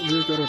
Dia turun.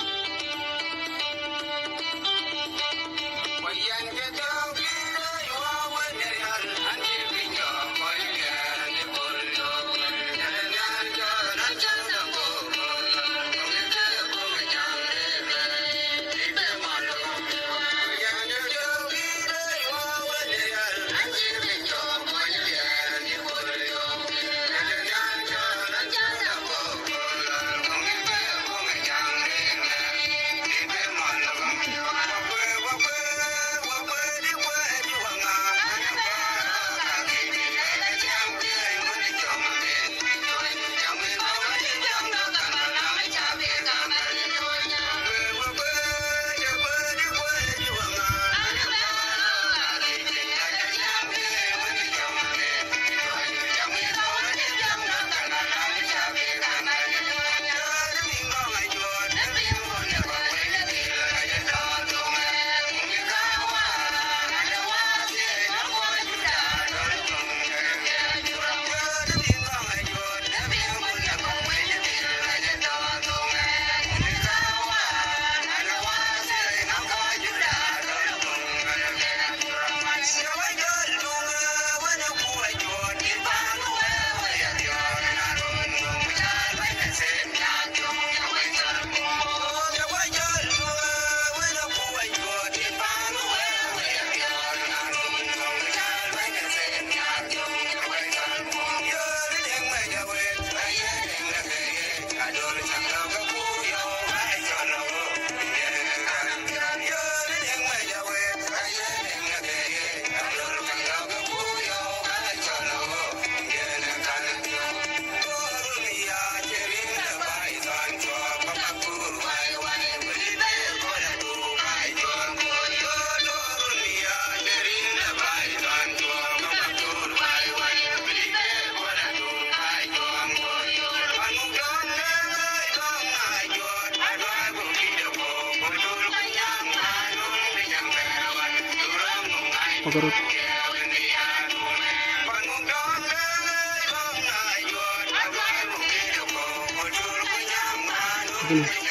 Pagarut. Begini.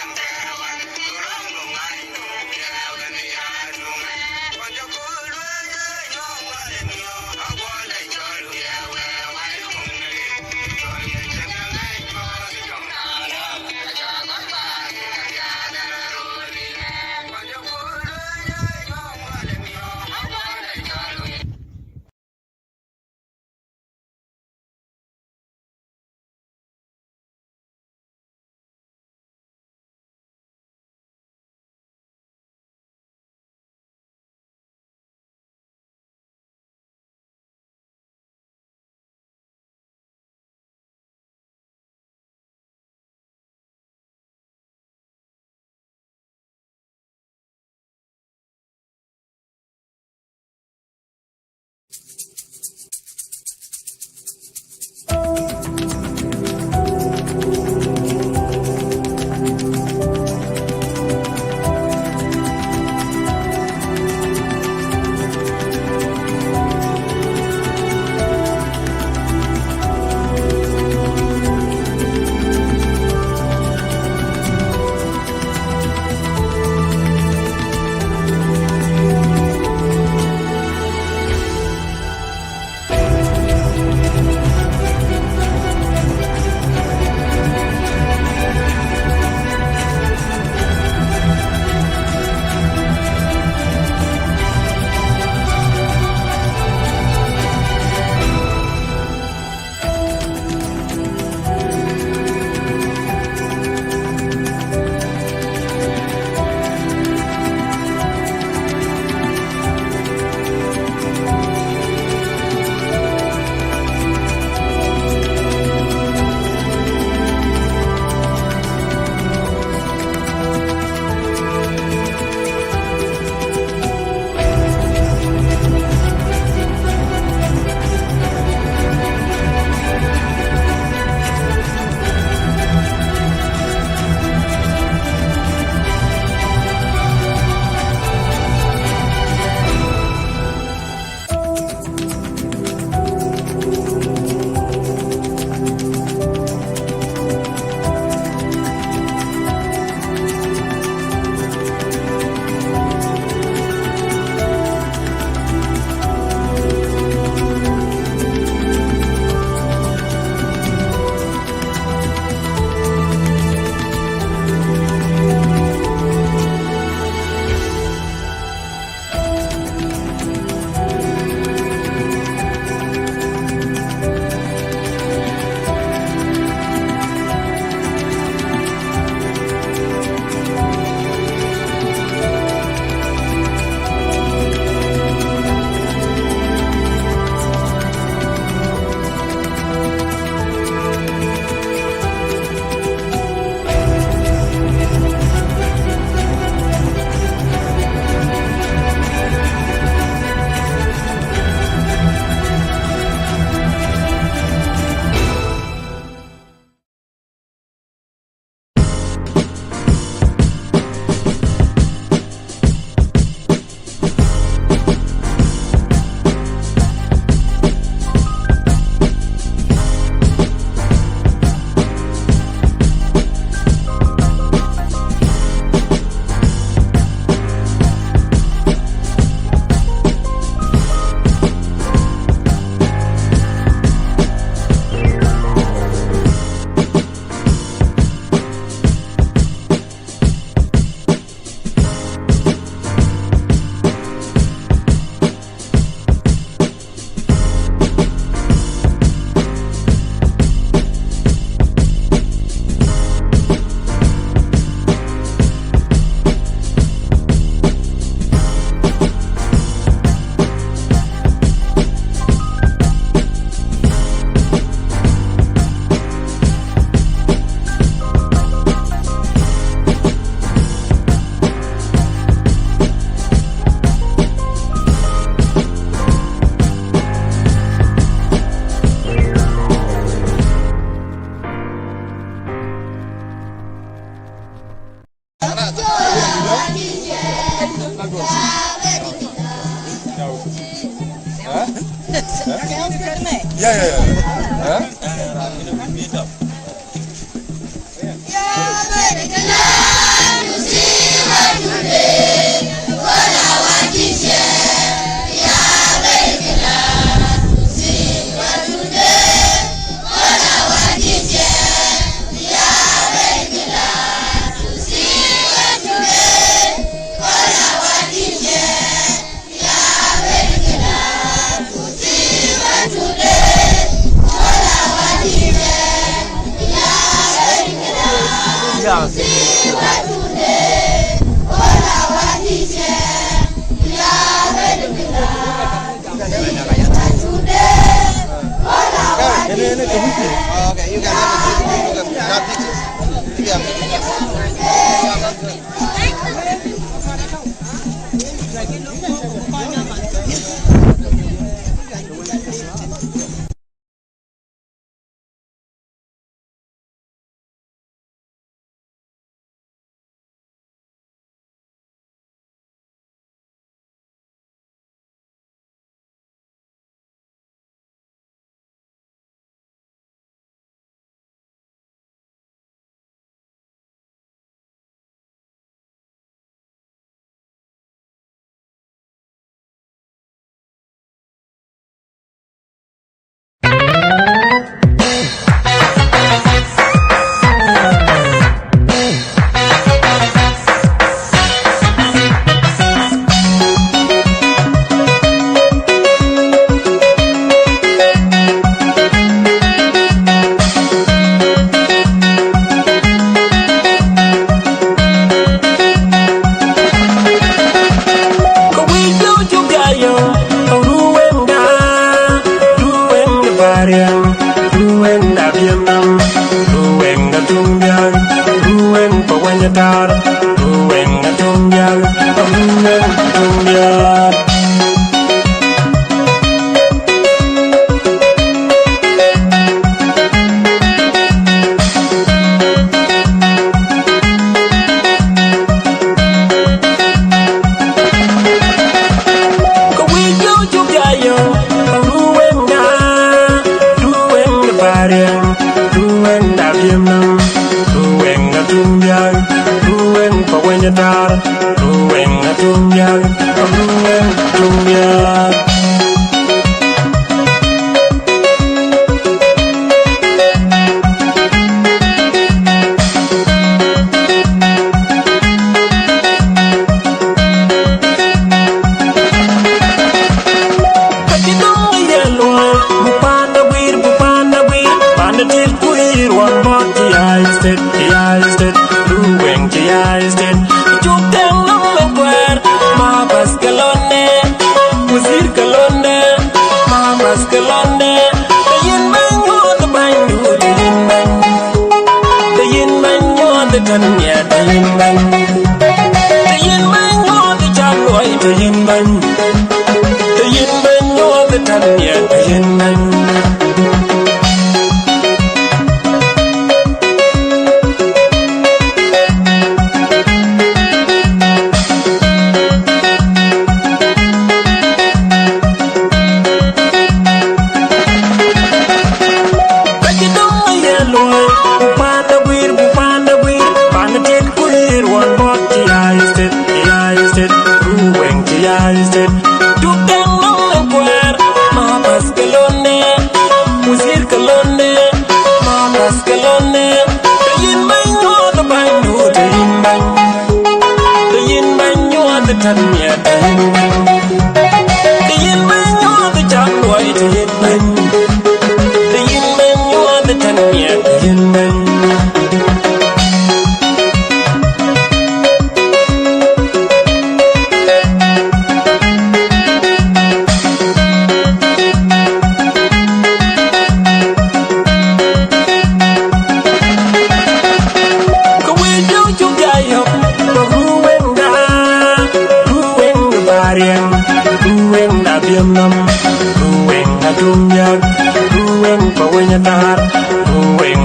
Ruweng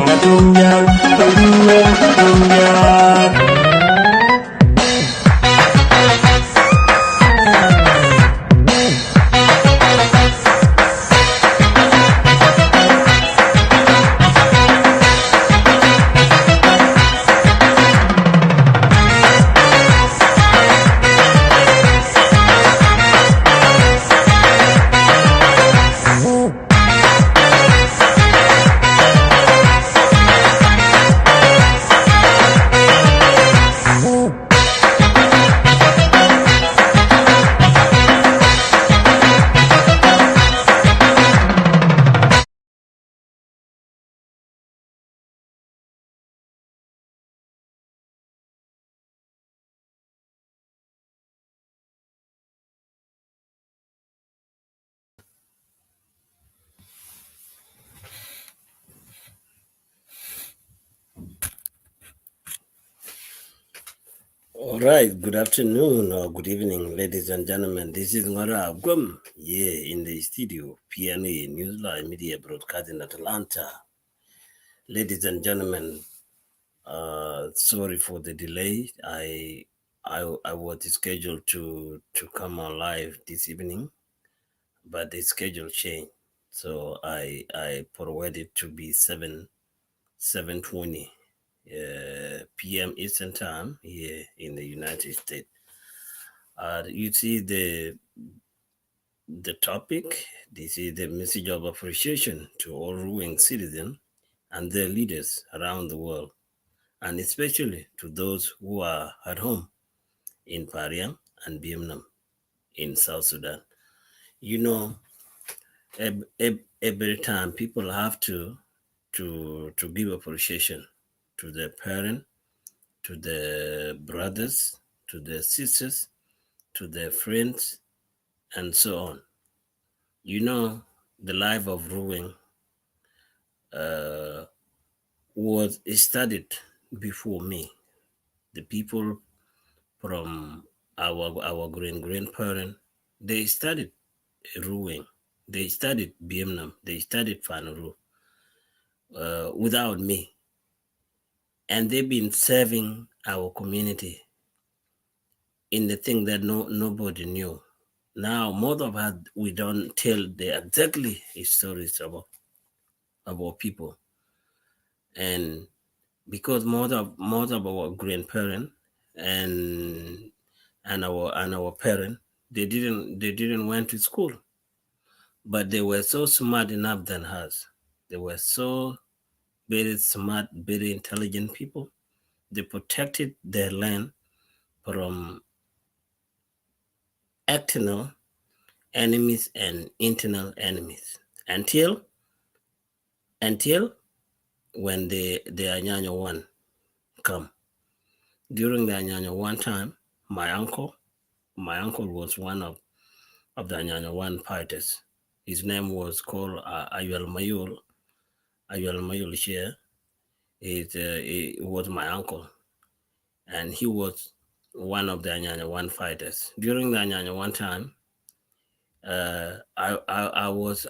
All right, good afternoon or good evening, ladies and gentlemen. This is I Ngor De Aguem, here in the studio, PNA Newsline Media Broadcasting Atlanta. Ladies and gentlemen, sorry for the delay. I was scheduled to come on live this evening, but the schedule changed, so I provided to be 7:20 p.m. Eastern Time here in the United States. You see the topic. This is the message of appreciation to all Ruweng citizens and their leaders around the world, and especially to those who are at home in Pariang and Biemnam in South Sudan. You know, every time people have to give appreciation to their parents, to their brothers, to their sisters, to their friends, and so on. You know, the life of Ruweng uh, was studied before me. The people from our grandparent, they studied Ruweng, they studied Biemnam, they studied Pänäruu without me, and they've been serving our community in the thing that nobody knew. Now, most of us we don't tell the exactly stories about people, and because most of our grandparents and our parents, they didn't went to school, but they were so smart enough than us. They were so very smart, very intelligent people. They protected their land from external enemies and internal enemies until when the Anyanya one come. During the Anyanya one time, my uncle was one of the Anyanya one fighters. His name was called Ayuel Mayul. Ayuel Mayul here. It was my uncle, and he was one of the Anyanya one fighters. During the Anyanya one time, I was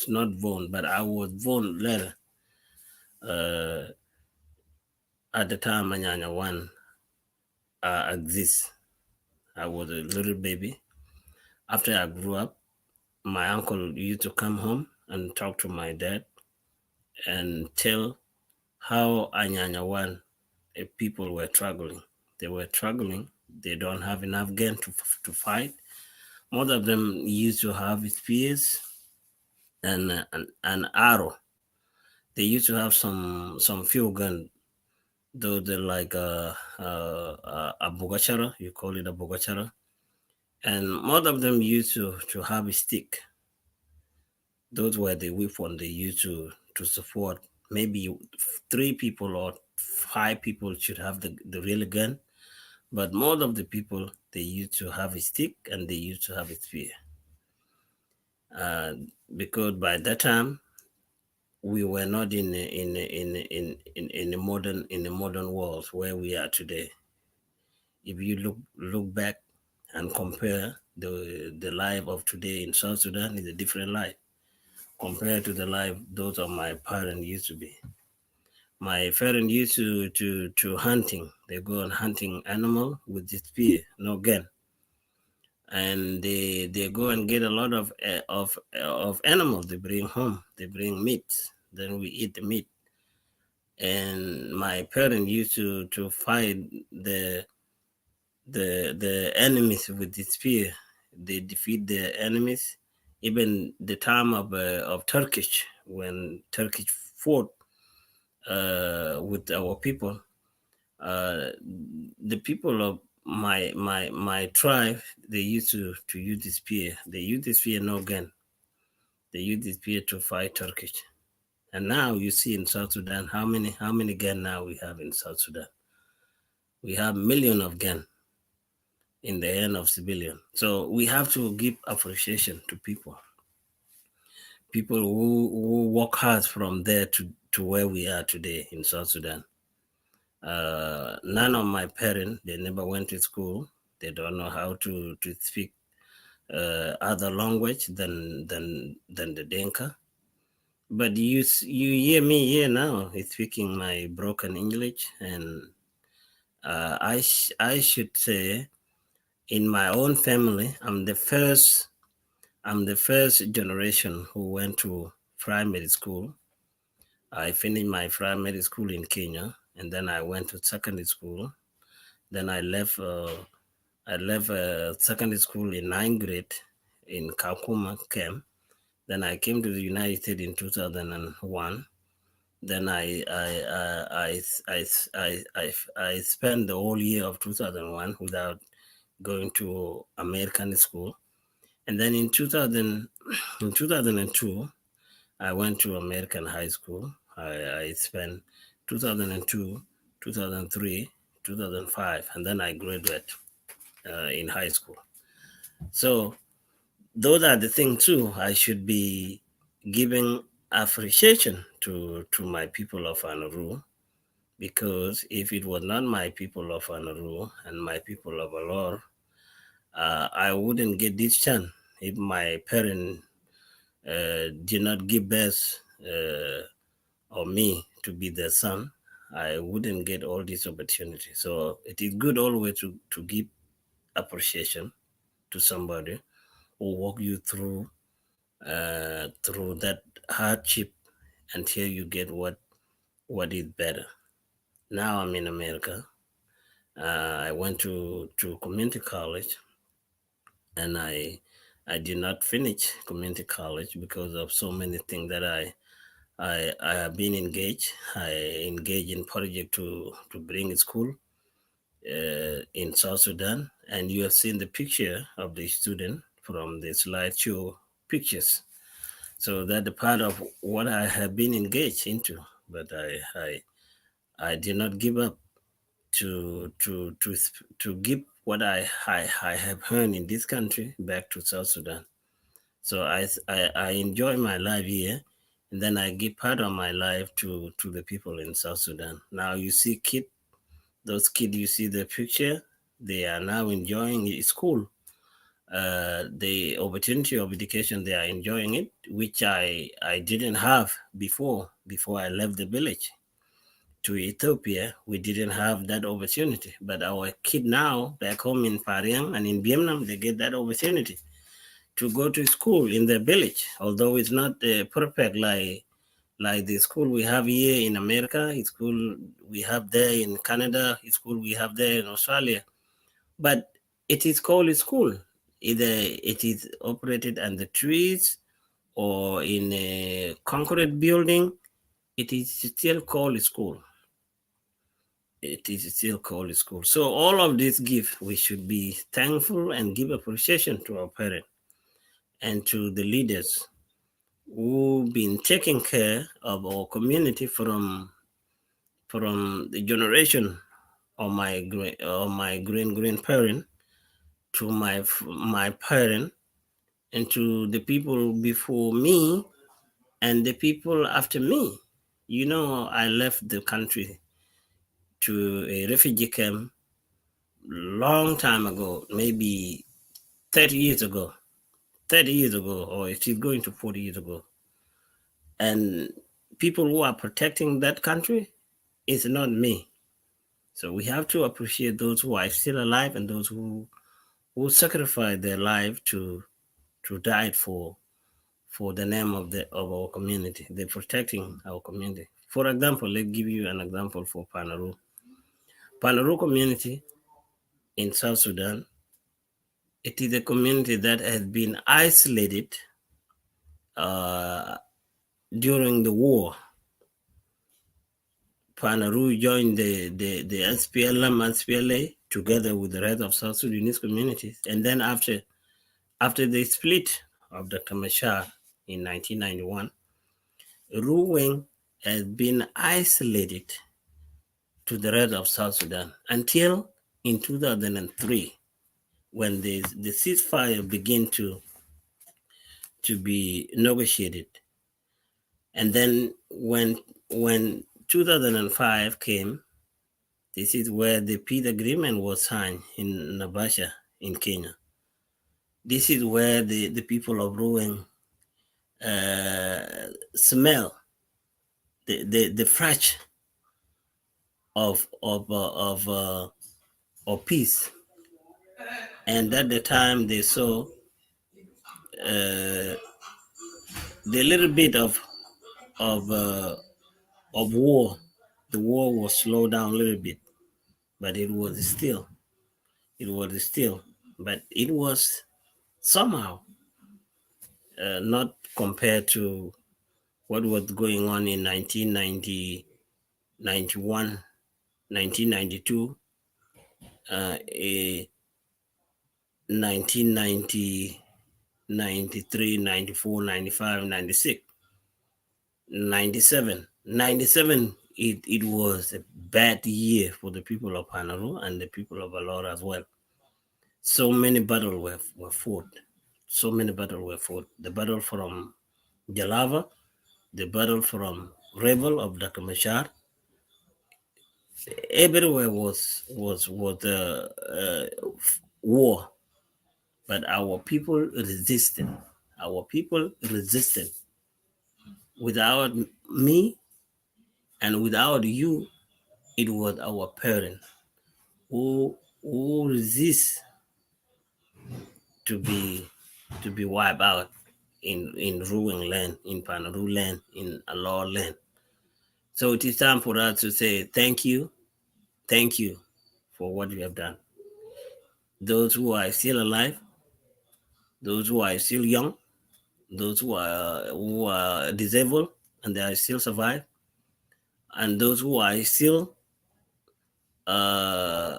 not born, but I was born later. Uh, at the time Anyanya one exists, I was a little baby. After I grew up, my uncle used to come home and talk to my dad and tell how Anyanya one people were struggling. They were struggling. They don't have enough gun to fight. Most of them used to have spears and arrow. They used to have some few gun, though they're like a bogachara. You call it a bogachara, and most of them used to have a stick. Those were the weapons they used to support. Maybe 3 people or 5 people should have the real gun, but most of the people they used to have a stick and they used to have a spear. Uh, because by that time we were not in the modern world where we are today. If you look back and compare the life of today in South Sudan is a different life compared to the life those of my parents used to be. My parents used to hunting. They go on hunting animal with the spear, no gun, and they go and get a lot of animals. They bring home. They bring meat. Then we eat the meat. And my parents used to fight the enemies with the spear. They defeat the enemies. Even the time of Turkish, when Turkish fought with our people, the people of my tribe, they used to use the spear. They use the spear, no gun. They use the spear to fight Turkish. And now you see in South Sudan how many gun now we have in South Sudan. We have millions of gun in the hand of civilian. So we have to give appreciation to people who work hard from there to where we are today in South Sudan. None of my parents, they never went to school. They don't know how to speak other language than the Dinka. But you hear me here now speaking my broken English, and I should say, in my own family, I'm the first generation who went to primary school. I finished my primary school in Kenya, and then I went to secondary school. Then I left. Secondary school in ninth grade in Kakuma camp. Then I came to the United States in 2001. Then I spent the whole year of 2001 without going to American school. And then in 2002, I went to American high school. I spent 2002, 2003, 2005, and then I graduated in high school. So those are the things too. I should be giving appreciation to my people of Pänäruu, because if it was not my people of Pänäruu and my people of Alör, I wouldn't get this chance. If my parents did not give birth or me to be their son, I wouldn't get all these opportunities. So it is good always to give appreciation to somebody who walk you through that hardship until you get what is better. Now I'm in America. I went to community college, and I did not finish community college because of so many things that I have been engaged. I engaged in project to bring school in South Sudan, and you have seen the picture of the student from the slideshow pictures. So that the part of what I have been engaged into, but I did not give up to give what I have earned in this country back to South Sudan. So I enjoy my life here, and then I give part of my life to the people in South Sudan. Now you see those kids, you see the picture, they are now enjoying school. The opportunity of education, they are enjoying it, which I didn't have before I left the village to Ethiopia. We didn't have that opportunity, but our kid now back home in Pariang and in Vietnam, they get that opportunity to go to school in their village, although it's not perfect like the school we have here in America, school we have there in Canada, school we have there in Australia, but it is called a school. Either it is operated under trees or in a concrete building, it is still called a school. It is still called a school. So all of this gift, we should be thankful and give appreciation to our parents and to the leaders who've been taking care of our community from the generation of my grandparent to my parent, and to the people before me and the people after me. You know, I left the country to a refugee camp long time ago, maybe 30 years ago, or it is going to 40 years ago. And people who are protecting that country is not me. So we have to appreciate those who are still alive and those who sacrifice their life to die for the name of our community. They're protecting our community. For example, let's give you an example for Pänäruu. Pänäruu community in South Sudan, it is a community that has been isolated during the war. Pänäruu joined the SPLA together with the rest of South Sudanese communities. And then after the split of Dr. Machar in 1991, Ruweng has been isolated to the rest of South Sudan until in 2003, when the ceasefire began to be negotiated. And then when 2005 came, This is where the peace agreement was signed in Naivasha in Kenya. This is where the people of Ruweng smell the fresh of peace, and at the time they saw the little bit of uh, of war. The war was slowed down a little bit, but but it was somehow not compared to what was going on in 1990, 91, 1992, 1990, 93, 94, 95, 96, 97. 97, it was a bad year for the people of Pänäruu and the people of Alör as well. So many battles were fought. So many battles were fought. The battle from Jalava, the battle from Rebel of Dr. Machar, everywhere was war, but our people resisted. Our people resisted. Without me and without you, it was our parents who resist to be wiped out in Ruweng land, in Panauu land, in Alör land. So it is time for us to say thank you for what you have done. Those who are still alive, those who are still young, those who are disabled and they are still survive, and those who are still uh,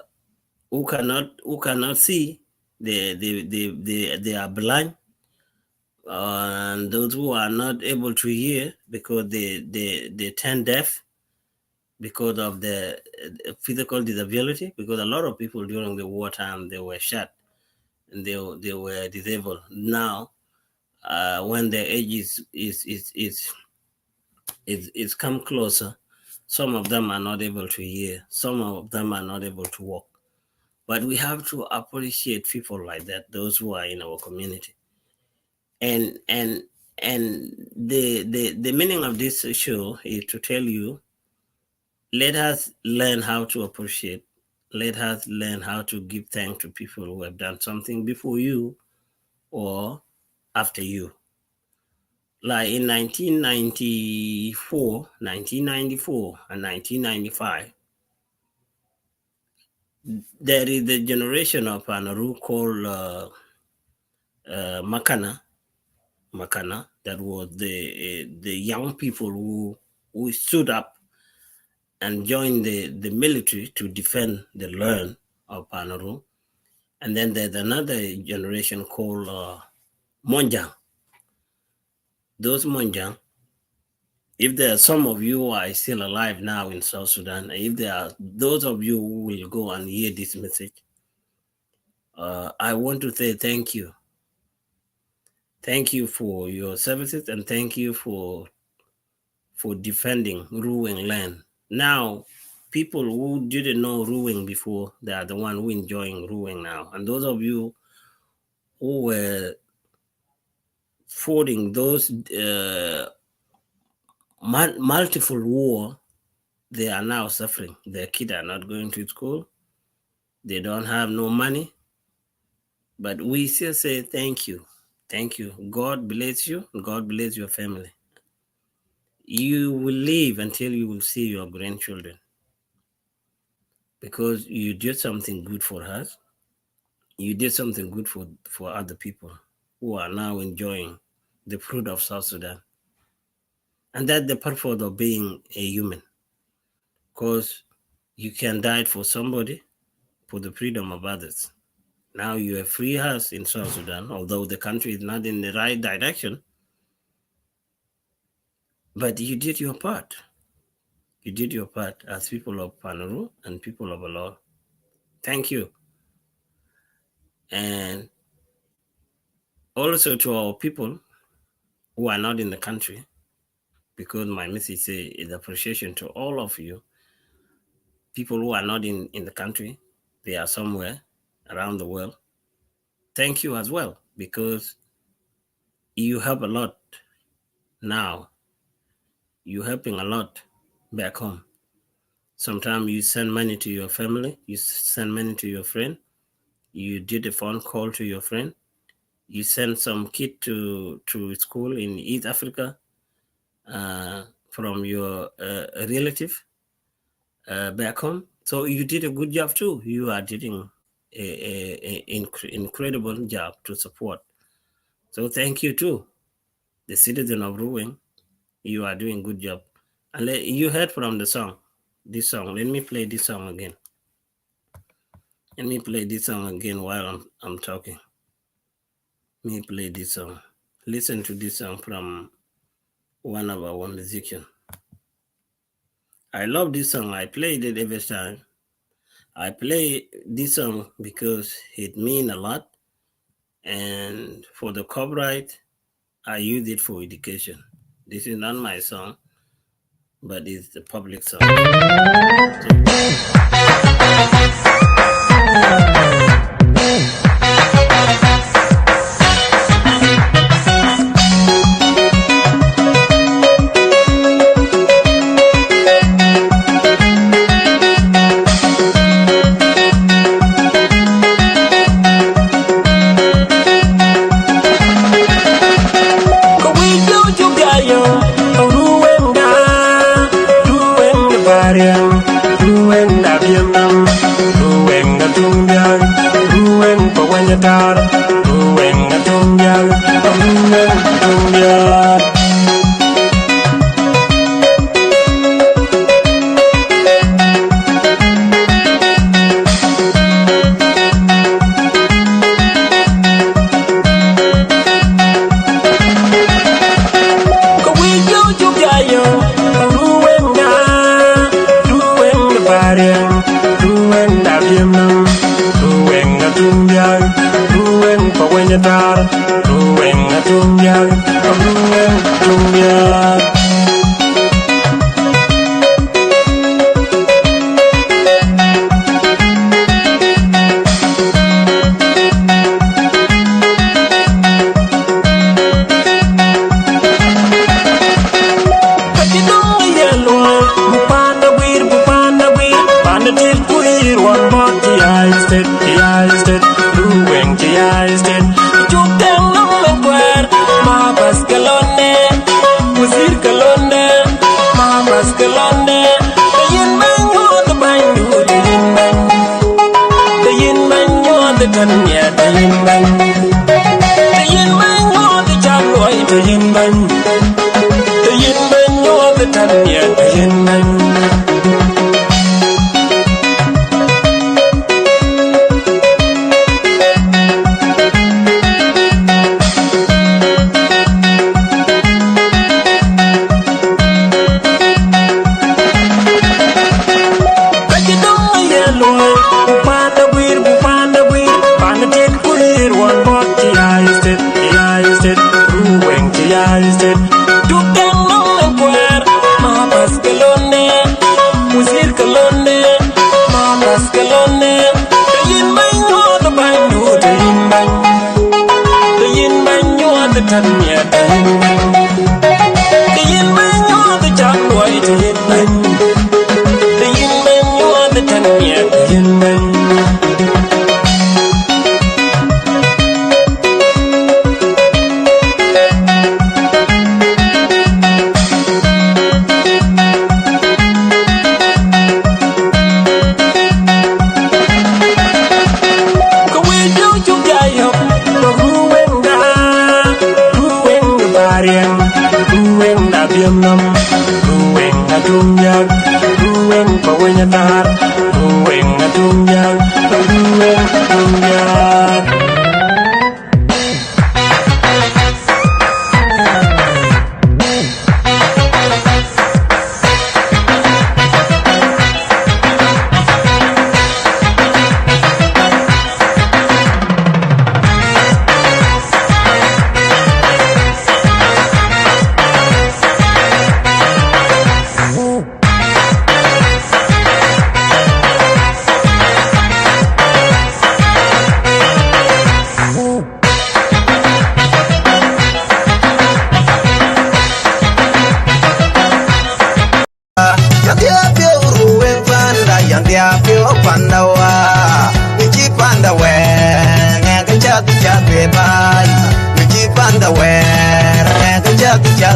who cannot see, they are blind, and those who are not able to hear because they turn deaf because of the physical disability, because a lot of people during the wartime they were shot and they were disabled. Now when their age is come closer, some of them are not able to hear, some of them are not able to walk. But we have to appreciate people like that, those who are in our community. And the meaning of this show is to tell you, let us learn how to appreciate. Let us learn how to give thanks to people who have done something before you or after you. Like in 1994, 1994, and 1995, there is the generation of Panauu called Makana, that was the young people who stood up and joined the military to defend the land of Panaru. And then there's another generation called Monjang. Those Monjang, if there are some of you who are still alive now in South Sudan, and if there are those of you who will go and hear this message, I want to say thank you. Thank you for your services, and thank you for defending Ruweng land. Now, people who didn't know Ruweng before, they are the one who enjoying Ruweng now. And those of you who were fighting those multiple war, they are now suffering. Their kids are not going to school. They don't have no money. But we still say thank you. Thank you. God bless you. God bless your family. You will live until you will see your grandchildren, because you did something good for us. You did something good for other people who are now enjoying the fruit of South Sudan. And that's the purpose of being a human, because you can die for somebody for the freedom of others. Now you have free us in South Sudan, although the country is not in the right direction, but you did your part. You did your part as people of Pänäruu and people of Alör. Thank you. And also to our people who are not in the country, because my message is appreciation to all of you. people who are not in the country, they are somewhere around the world. Thank you as well, because you help a lot now. You're helping a lot back home. Sometimes you send money to your family, you send money to your friend, you did a phone call to your friend, you send some kid to school in East Africa from your relative back home. So you did a good job too. You are doing an incredible job to support. So thank you too, the citizen of Ruweng. You are doing a good job. And you heard from the song, this song. Let me play this song again. Let me play this song again while I'm talking. Let me play this song. Listen to this song from one of our musicians. I love this song. I play it every time. I play this song because it means a lot. And for the copyright, I use it for education. This is not my song, but it's the public song. Ruweng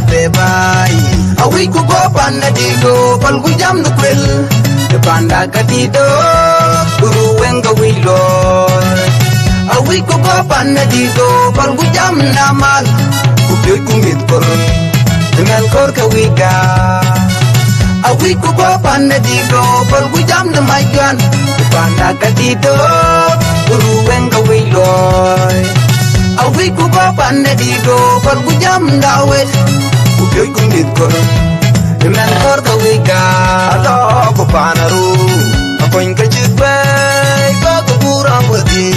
de bai awi ku go panna digo pal ku jam du kwel de panda katido Ruweng ga wilo awi ku go panna digo pal ku jam na mal ku pyoy ku mit kor dengan kor ka wiga awi ku go panna digo pal ku jam na mayan de panda katido Ruweng ga wilo awi ku go panna digo pal ku jam dawet ku pyoy ku mit kor dengan kor ka wiga alo ku Pänäruu akoin ka chitbay ba ku burang wadi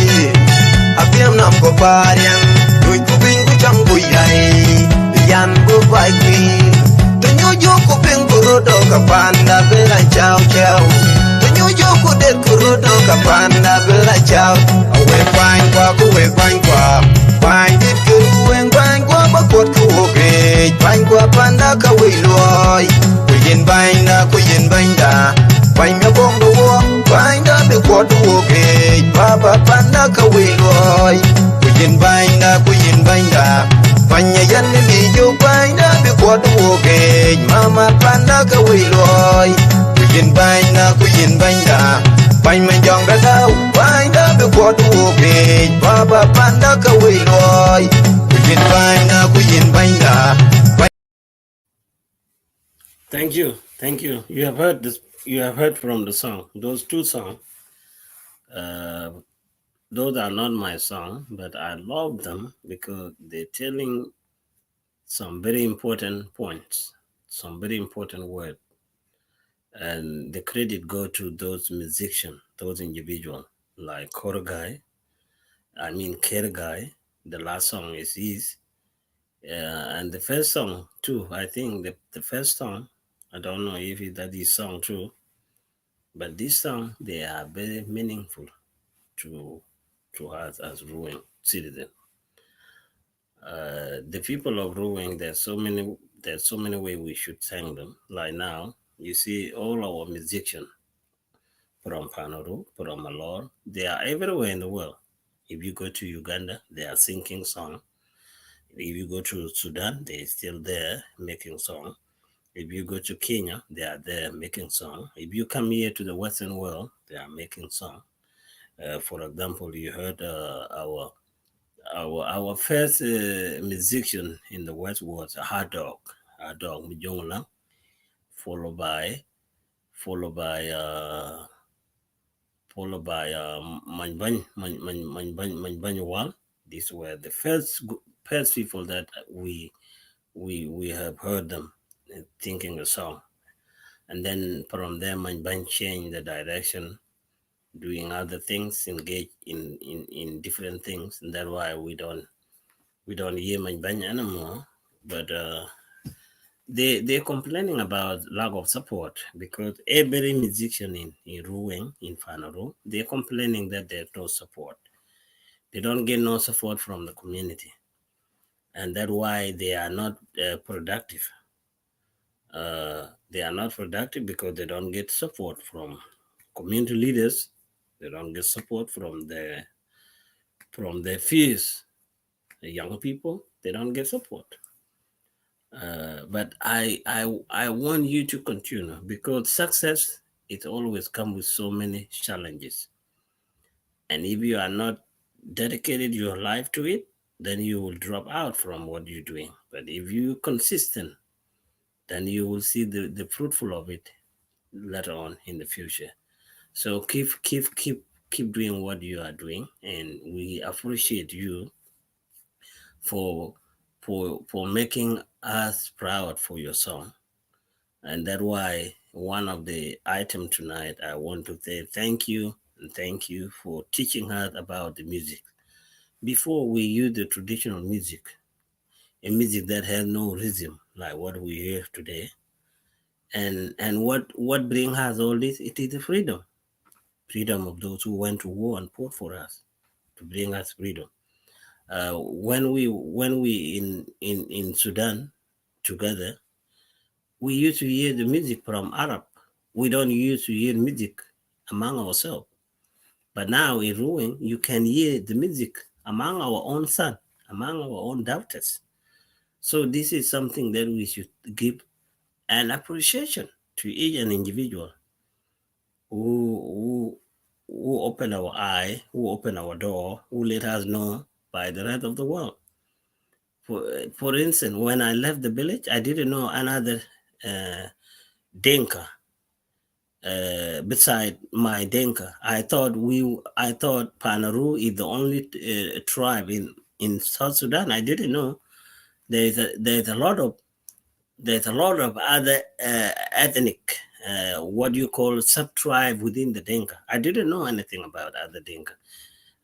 apiam nam ko pariang duit ku bing ku cham ku yai yan ku bai ki tunyo ku bing ku rodo ka panda bela chao chao tunyo ku det ku rodo ka panda bela chao awe kwain kwa ku we kwain kwa kwain dit ku wen kwain kwa ba kot ku oke kwain kwa panda ka we loy ku yin bainda Bang a bong the war, bind up the quad okay, Papa Panda Kawiloy, Queen Binder, Panya Yanni, you bind up the quad okay, Mama Panda Kawiloy, Queen Binder, Find my young Dadao, bind up the quad okay, Papa Panda Kawiloy, Queen Binder. Thank you. You have heard this. You have heard from the song. Those two songs. Those are not my song, but I love them because they're telling some very important points, some very important words, and the credit go to those musicians, those individuals like Kerguy. The last song is his, and the first song too. I think the first song. I don't know if that is song too, but this song they are very meaningful to us as Ruweng citizens. The people of Ruweng, there's so many ways we should thank them. Like now, you see all our musicians from Pänäruu, from Alör, they are everywhere in the world. If you go to Uganda, they are singing song. If you go to Sudan, they're still there making song. If you go to Kenya, they are there making song. If you come here to the Western world, they are making song. For example, you heard our first musician in the West was Hard Dog Mujongla, followed by Manbanyawal. These were the first people that we have heard them thinking a song, and then from there Manbany changed the direction, doing other things, engage in different things, and that's why we don't hear Manbany anymore. But they're complaining about lack of support because every musician in Ruweng, in Pänäruu, they're complaining that there's no support. They don't get no support from the community, and that's why they are not productive. They are not productive because they don't get support from community leaders. They don't get support from their peers, the young people. They don't get support. But I want you to continue because success it always comes with so many challenges, and if you are not dedicated your life to it, then you will drop out from what you're doing. But if you're consistent, then you will see the fruitful of it later on in the future. So keep doing what you are doing, and we appreciate you for making us proud for your song. And that's why one of the items tonight, I want to say thank you for teaching us about the music. Before we use the traditional music, a music that has no rhythm like what we hear today. And what brings us all this? It is the freedom of those who went to war and fought for us to bring us freedom. When we in Sudan together, we used to hear the music from Arab. We don't used to hear music among ourselves. But now in Ruweng, you can hear the music among our own son, among our own daughters. So this is something that we should give an appreciation to each an individual who open our eye, who open our door, who let us know by the rest of the world. For instance, when I left the village, I didn't know another Dinka beside my Dinka. I thought Pänäruu is the only tribe in South Sudan. I didn't know there's a lot of other ethnic what you call sub tribe within the Dinka. I didn't know anything about other Dinka.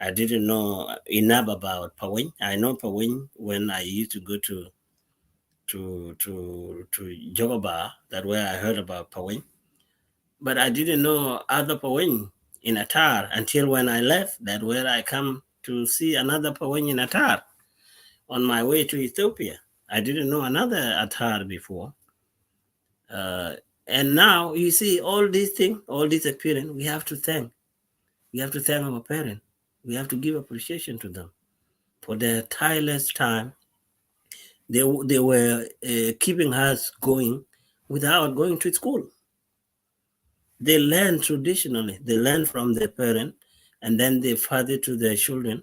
I didn't know enough about Pawin. I know Pawin when I used to go to Jogoba. That where I heard about Pawin. But I didn't know other Pawin in Atar until when I left. That where I come to see another Pawin in Atar on my way to Ethiopia. I didn't know another Atar before. And now you see all these things, all this experience, we have to thank. We have to thank our parents. We have to give appreciation to them for their tireless time. They were keeping us going without going to school. They learn traditionally. They learn from their parents, and then they pass it to their children,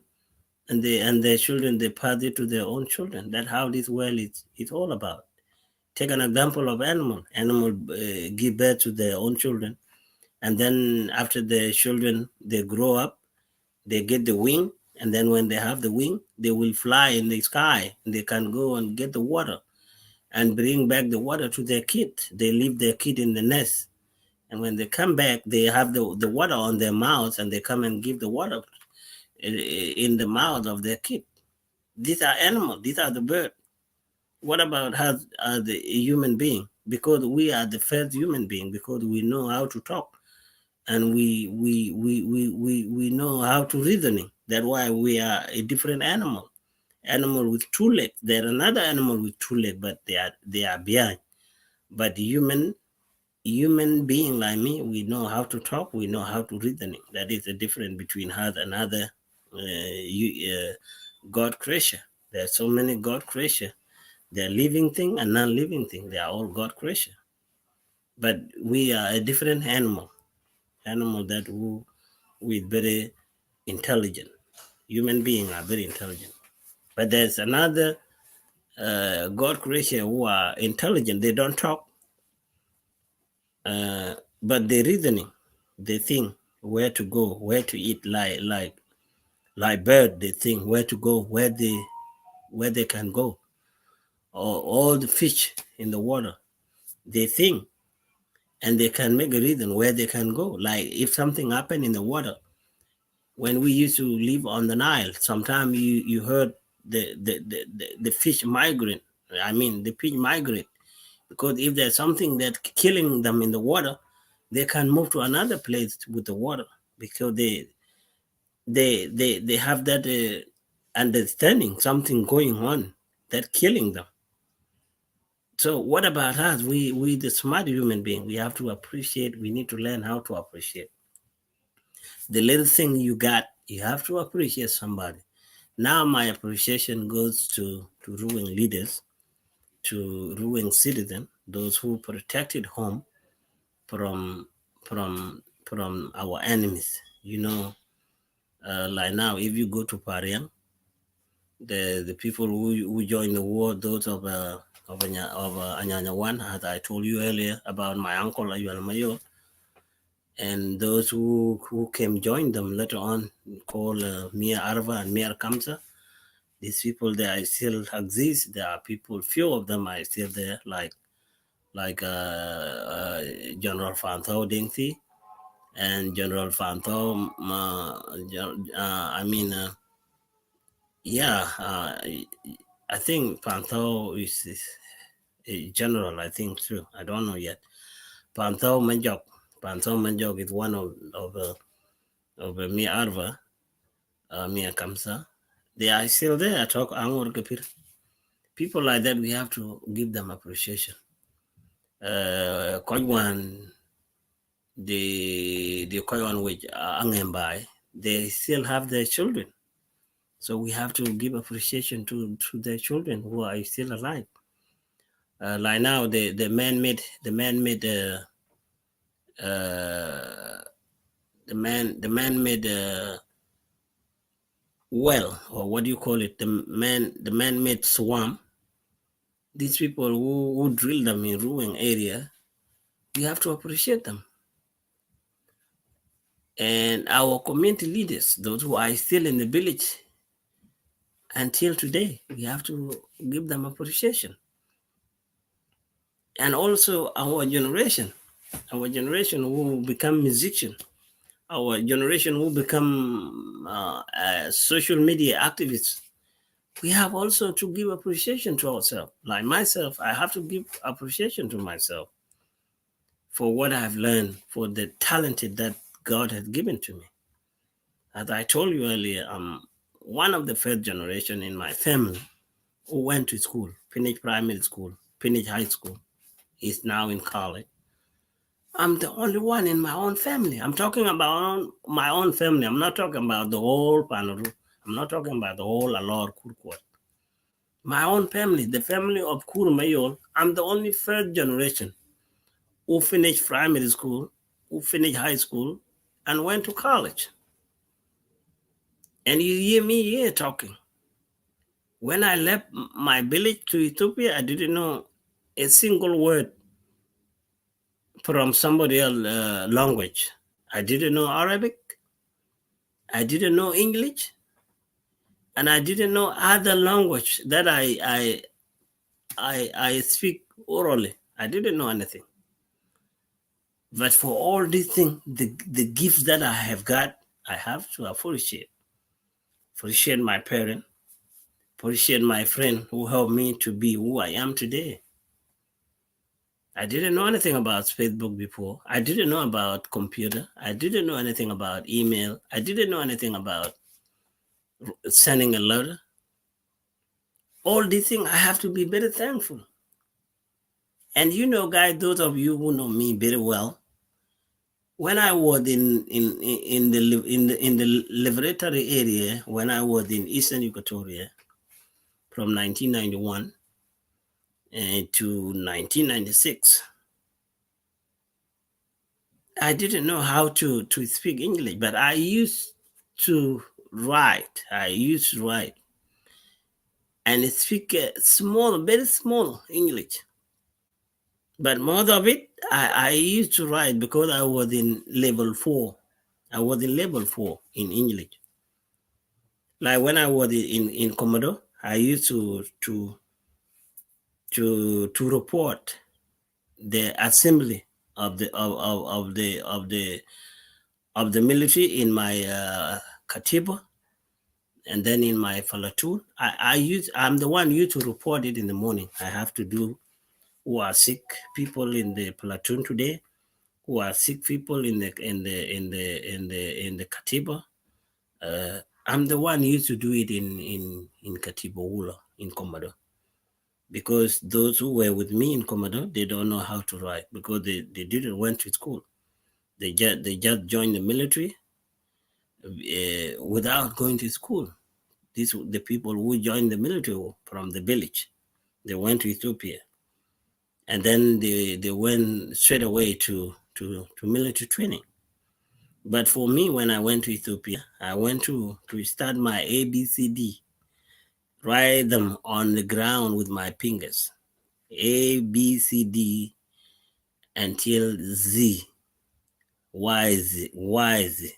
and their children they pass it to their own children. That's how this world is all about. Take an example of animal. Animal give birth to their own children, and then after the children they grow up, they get the wing, and then when they have the wing, they will fly in the sky, and they can go and get the water and bring back the water to their kid. They leave their kid in the nest, and when they come back, they have the water on their mouths, and they come and give the water in the mouth of their kid. These are animals. These are the birds. What about us as the human being? Because we are the first human being, because we know how to talk, and we know how to reasoning. That's why we are a different animal. Animal with two legs. There another animal with two legs, but they are behind. But human being like me, we know how to talk. We know how to reasoning. That is the difference between us and other God creature. There are so many God creature. They are living thing and non-living thing. They are all God creation. But we are a different animal that we very intelligent. Human beings are very intelligent. But there's another God creation who are intelligent. They don't talk, but they reasoning. They think where to go, where to eat, like bird. They think where to go, where they can go. Or all the fish in the water, they think, and they can make a reason where they can go. Like if something happened in the water, when we used to live on the Nile, sometimes you heard the fish migrate. I mean, the fish migrate, because if there's something that's killing them in the water, they can move to another place with the water, because they have that understanding something going on that killing them. So what about us? We the smart human being, we have to appreciate. We need to learn how to appreciate. The little thing you got, you have to appreciate somebody. Now my appreciation goes to Ruweng leaders, to Ruweng citizens, those who protected home from our enemies. Like now, if you go to Pariang, the people who joined the war, those of Anyanya One, as I told you earlier about my uncle Ayuel Mayo, and those who came join them later on, called Mia Arva and Mia Kamsa. These people, they still exist. There are people, few of them are still there, like General Fantho Dingthi and General Fantho. I think Pantho is a general. I think too. I don't know yet. Pantho Manjok is one of Mia Arva, Mia Kamsa. They are still there. Talk I Ngor De Aguem. People like that, we have to give them appreciation. Kojwan, the Kojwan which Angembai, they still have their children. So we have to give appreciation to their children who are still alive. Like now, the man-made uh, the man-made well, or what do you call it? The man-made swamp. These people who drill them in Ruweng area, we have to appreciate them. And our community leaders, those who are still in the village until today, we have to give them appreciation. And also our generation who become musicians, our generation who become social media activists, we have also to give appreciation to ourselves. Like myself, I have to give appreciation to myself for what I've learned, for the talented that God has given to me. As I told you earlier, I'm one of the first generation in my family who went to school, finished primary school, finished high school, is now in college. I'm the only one in my own family. I'm talking about my own family. I'm not talking about the whole Pänäruu. I'm not talking about the whole Alör Kurkwat. My own family, the family of Kurmayol, I'm the only first generation who finished primary school, who finished high school, and went to college. And you hear me here talking. When I left my village to Ethiopia, I didn't know a single word from somebody else's language. I didn't know Arabic. I didn't know English. And I didn't know other language that I speak orally. I didn't know anything. But for all these things, the gifts that I have got, I have to appreciate. Appreciate my parents, appreciate my friend who helped me to be who I am today. I didn't know anything about Facebook before. I didn't know about computer. I didn't know anything about email. I didn't know anything about sending a letter. All these things, I have to be very thankful. And you know, guys, those of you who know me very well, when I was in the liberatory area, when I was in Eastern Equatoria, from 1991 to 1996, I didn't know how to speak English, but I used to write. And speak small, very small English. But most of it, I used to write because I was in level 4. I was in level 4 in English. Like when I was in Commodore, I used to report the assembly of the military in my katiba, and then in my platoon. I'm the one used to report it in the morning. I have to do who are sick people in the platoon today, who are sick people in the katiba. I'm the one used to do it in Katiba Ula, in Commodore. Because those who were with me in Commodore, they don't know how to write because they didn't went to school. They just joined the military without going to school. These the people who joined the military from the village. They went to Ethiopia. And then they went straight away to military training. But for me, when I went to Ethiopia, I went to start my ABCD, write them on the ground with my fingers. ABCD until Z. Y, Z, Y, Z.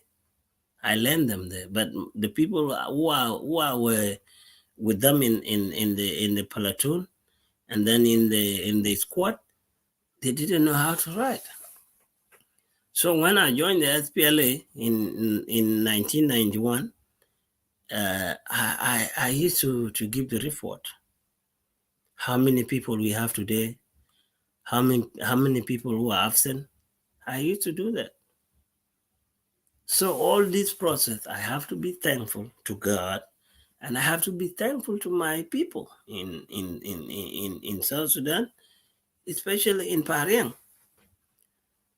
I learned them there. But the people who were with them in the platoon and then in the squad, they didn't know how to write. So when I joined the SPLA in 1991, I used to give the report. How many people we have today? How many people who are absent? I used to do that. So all this process, I have to be thankful to God, and I have to be thankful to my people in South Sudan, especially in Pariang.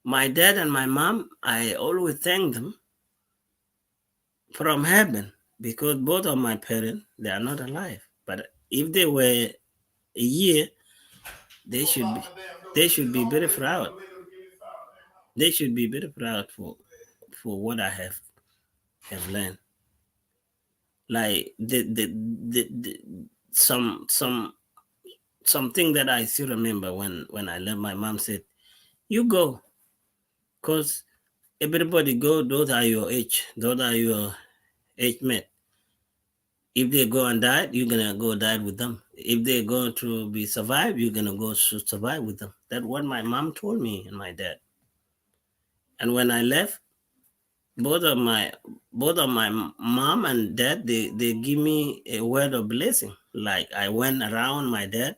My dad and my mom, I always thank them from heaven because both of my parents, they are not alive. But if they were a year, they should be very proud. They should be very proud for what I have learned. Like the something that I still remember when I left. My mom said, "You go, cause everybody go. Those are your age. Those are your age mate. If they go and die, you're gonna go die with them. If they're going to be survive, you're gonna go to survive with them." That's what my mom told me and my dad. And when I left, both of my mom and dad, they give me a word of blessing. Like I went around my dad,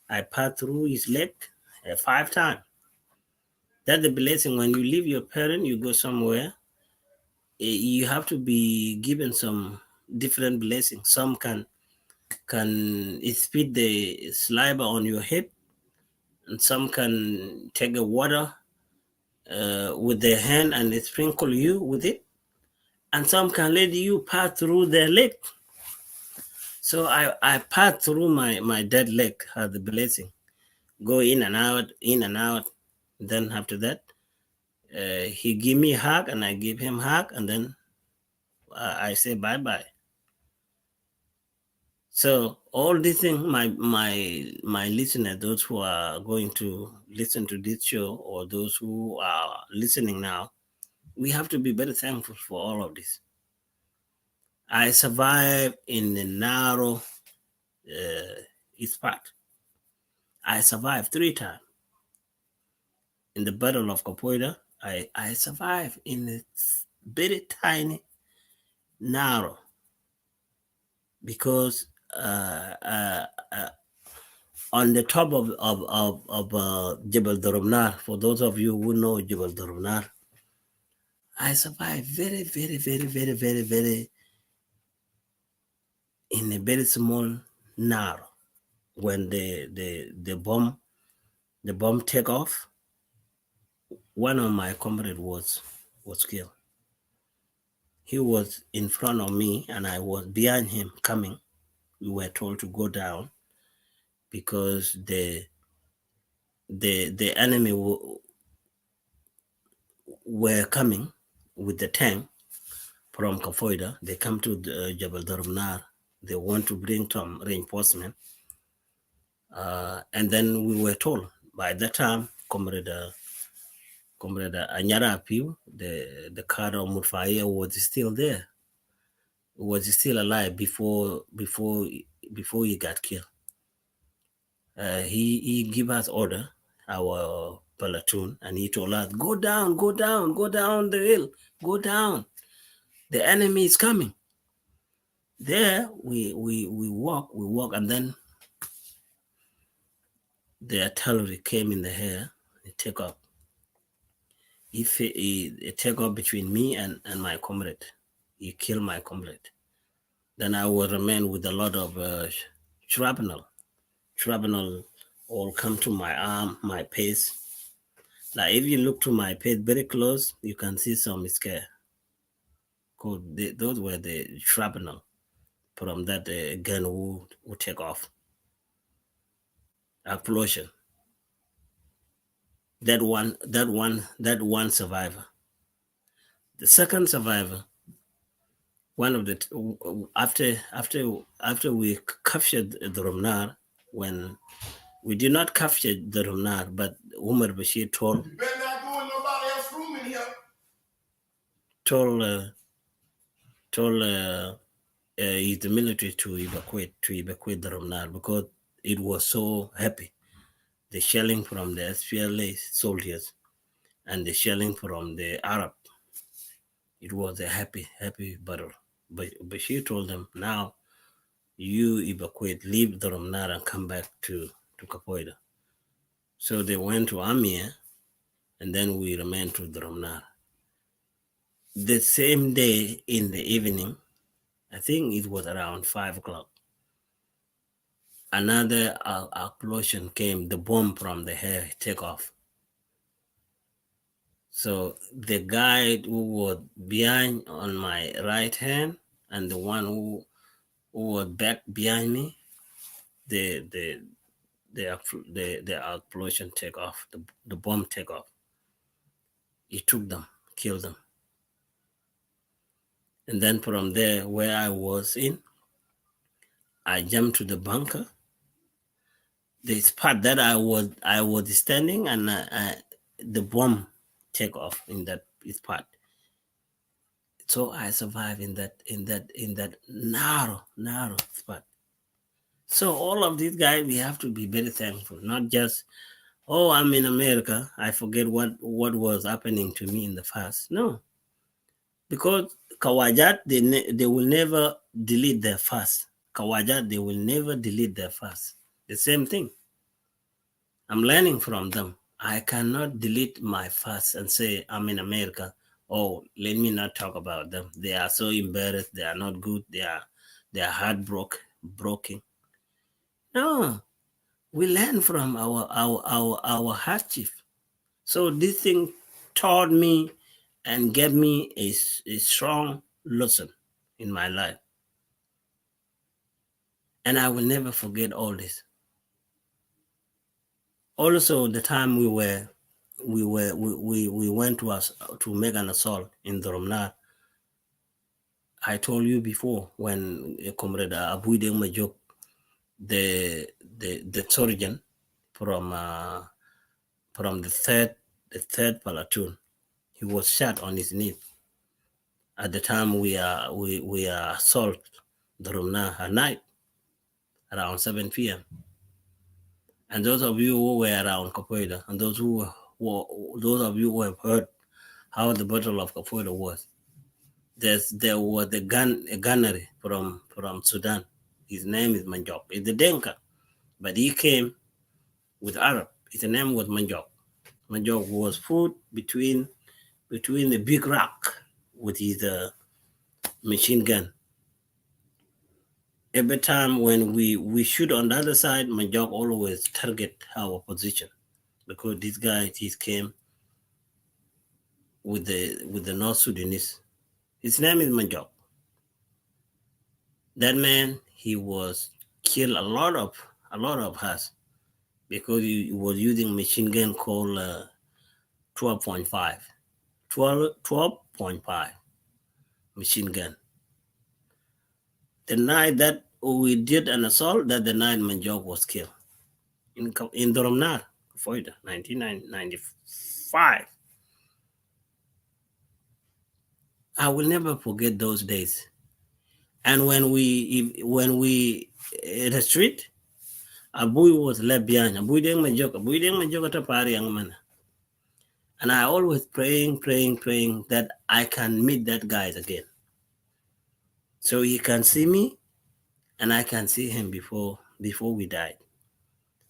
I passed through his leg 5 times. That's the blessing. When you leave your parent, you go somewhere, you have to be given some different blessings. Some can spit the saliva on your head, and some can take a water with their hand and they sprinkle you with it, and some can let you pass through their leg. So I passed through my dead leg, had the blessing, go in and out, in and out. Then after that, he give me a hug and I give him a hug, and then I say bye bye. So all these things, my listeners, those who are going to listen to this show, or those who are listening now, we have to be very thankful for all of this. I survived in the narrow spot. I survived 3 times. In the Battle of Capoeira, I survived in a very tiny, narrow, because on the top of Jebel Doromnar, for those of you who know Jebel Doromnar, I survived very, very, very, very, very, very in a very small narrow. When the bomb take off, one of my comrades was killed. He was in front of me and I was behind him coming. We were told to go down because the enemy were coming with the tank from Kafoida. They come to Jabal Darumnar. They want to bring some reinforcement. And then we were told by that time, Comrade Anyara Apiu, the car of Mutfaya was still there. Was still alive before he got killed. He gave us order, our platoon, and he told us, go down the hill, go down. The enemy is coming. There we walk, and then the artillery came in the air. They take off. He take off between me and my comrade. He killed my comrade. Then I will remain with a lot of shrapnel. Shrapnel all come to my arm, my face. Like if you look to my face very close, you can see some scare. Those were the shrapnel from that gun would take off. Explosion. That one survivor. The second survivor, one of the after we captured the Romnar, when we did not capture the Romnar, but Umar Bashir told the military to evacuate the Romnar because it was so happy. The shelling from the SPLA soldiers and the shelling from the Arab. It was a happy battle. But Bashir told them, now you evacuate, leave the Romnar and come back to Capoeira. So they went to Amia, and then we remained to the Romnar. The same day in the evening, I think it was around 5 o'clock, another explosion came, the bomb from the air take off. So the guy who was behind on my right hand, and the one who was back behind me, the explosion take off, the bomb take off. He took them, killed them. And then from there, where I was in, I jumped to the bunker. The spot that I was standing, and the bomb take off in that spot. So I survived in that narrow spot. So all of these guys, we have to be very thankful, not just, oh, I'm in America, I forget what was happening to me in the past. No, because Kawajat, they will never delete their past. Kawajat, they will never delete their past. The same thing. I'm learning from them. I cannot delete my past and say I'm in America. Oh, let me not talk about them. They are so embarrassed. They are not good. They are heartbroken. No, we learn from our hardship. So this thing taught me and gave me a strong lesson in my life, and I will never forget all this. Also, the time we went to make an assault in Doromnar. I told you before, when Comrade Abuide Majok, the surgeon from the third platoon, he was shot on his knee. At the time we assault Doromnar at night around 7 p.m. And those of you who were around Capoeira, and those of you who have heard how the Battle of Capoeira was, there was a gunnery from Sudan. His name is Manjok. He's the Denka, but he came with Arab. His name was Manjok. Manjok was put between the big rock with his machine gun. Every time when we shoot on the other side, Manjok always target our position, because this guy, he came with the North Sudanese. His name is Manjok. That man, he was killed a lot of us, because he was using machine gun called 12.5 machine gun. The night that we did an assault, that the night Manjok was killed in Doromnar, 1995. I will never forget those days. And when we in the street, Abu was left behind. Abu deng Manjok at a party young man. And I always praying that I can meet that guy again, so he can see me and I can see him before we died.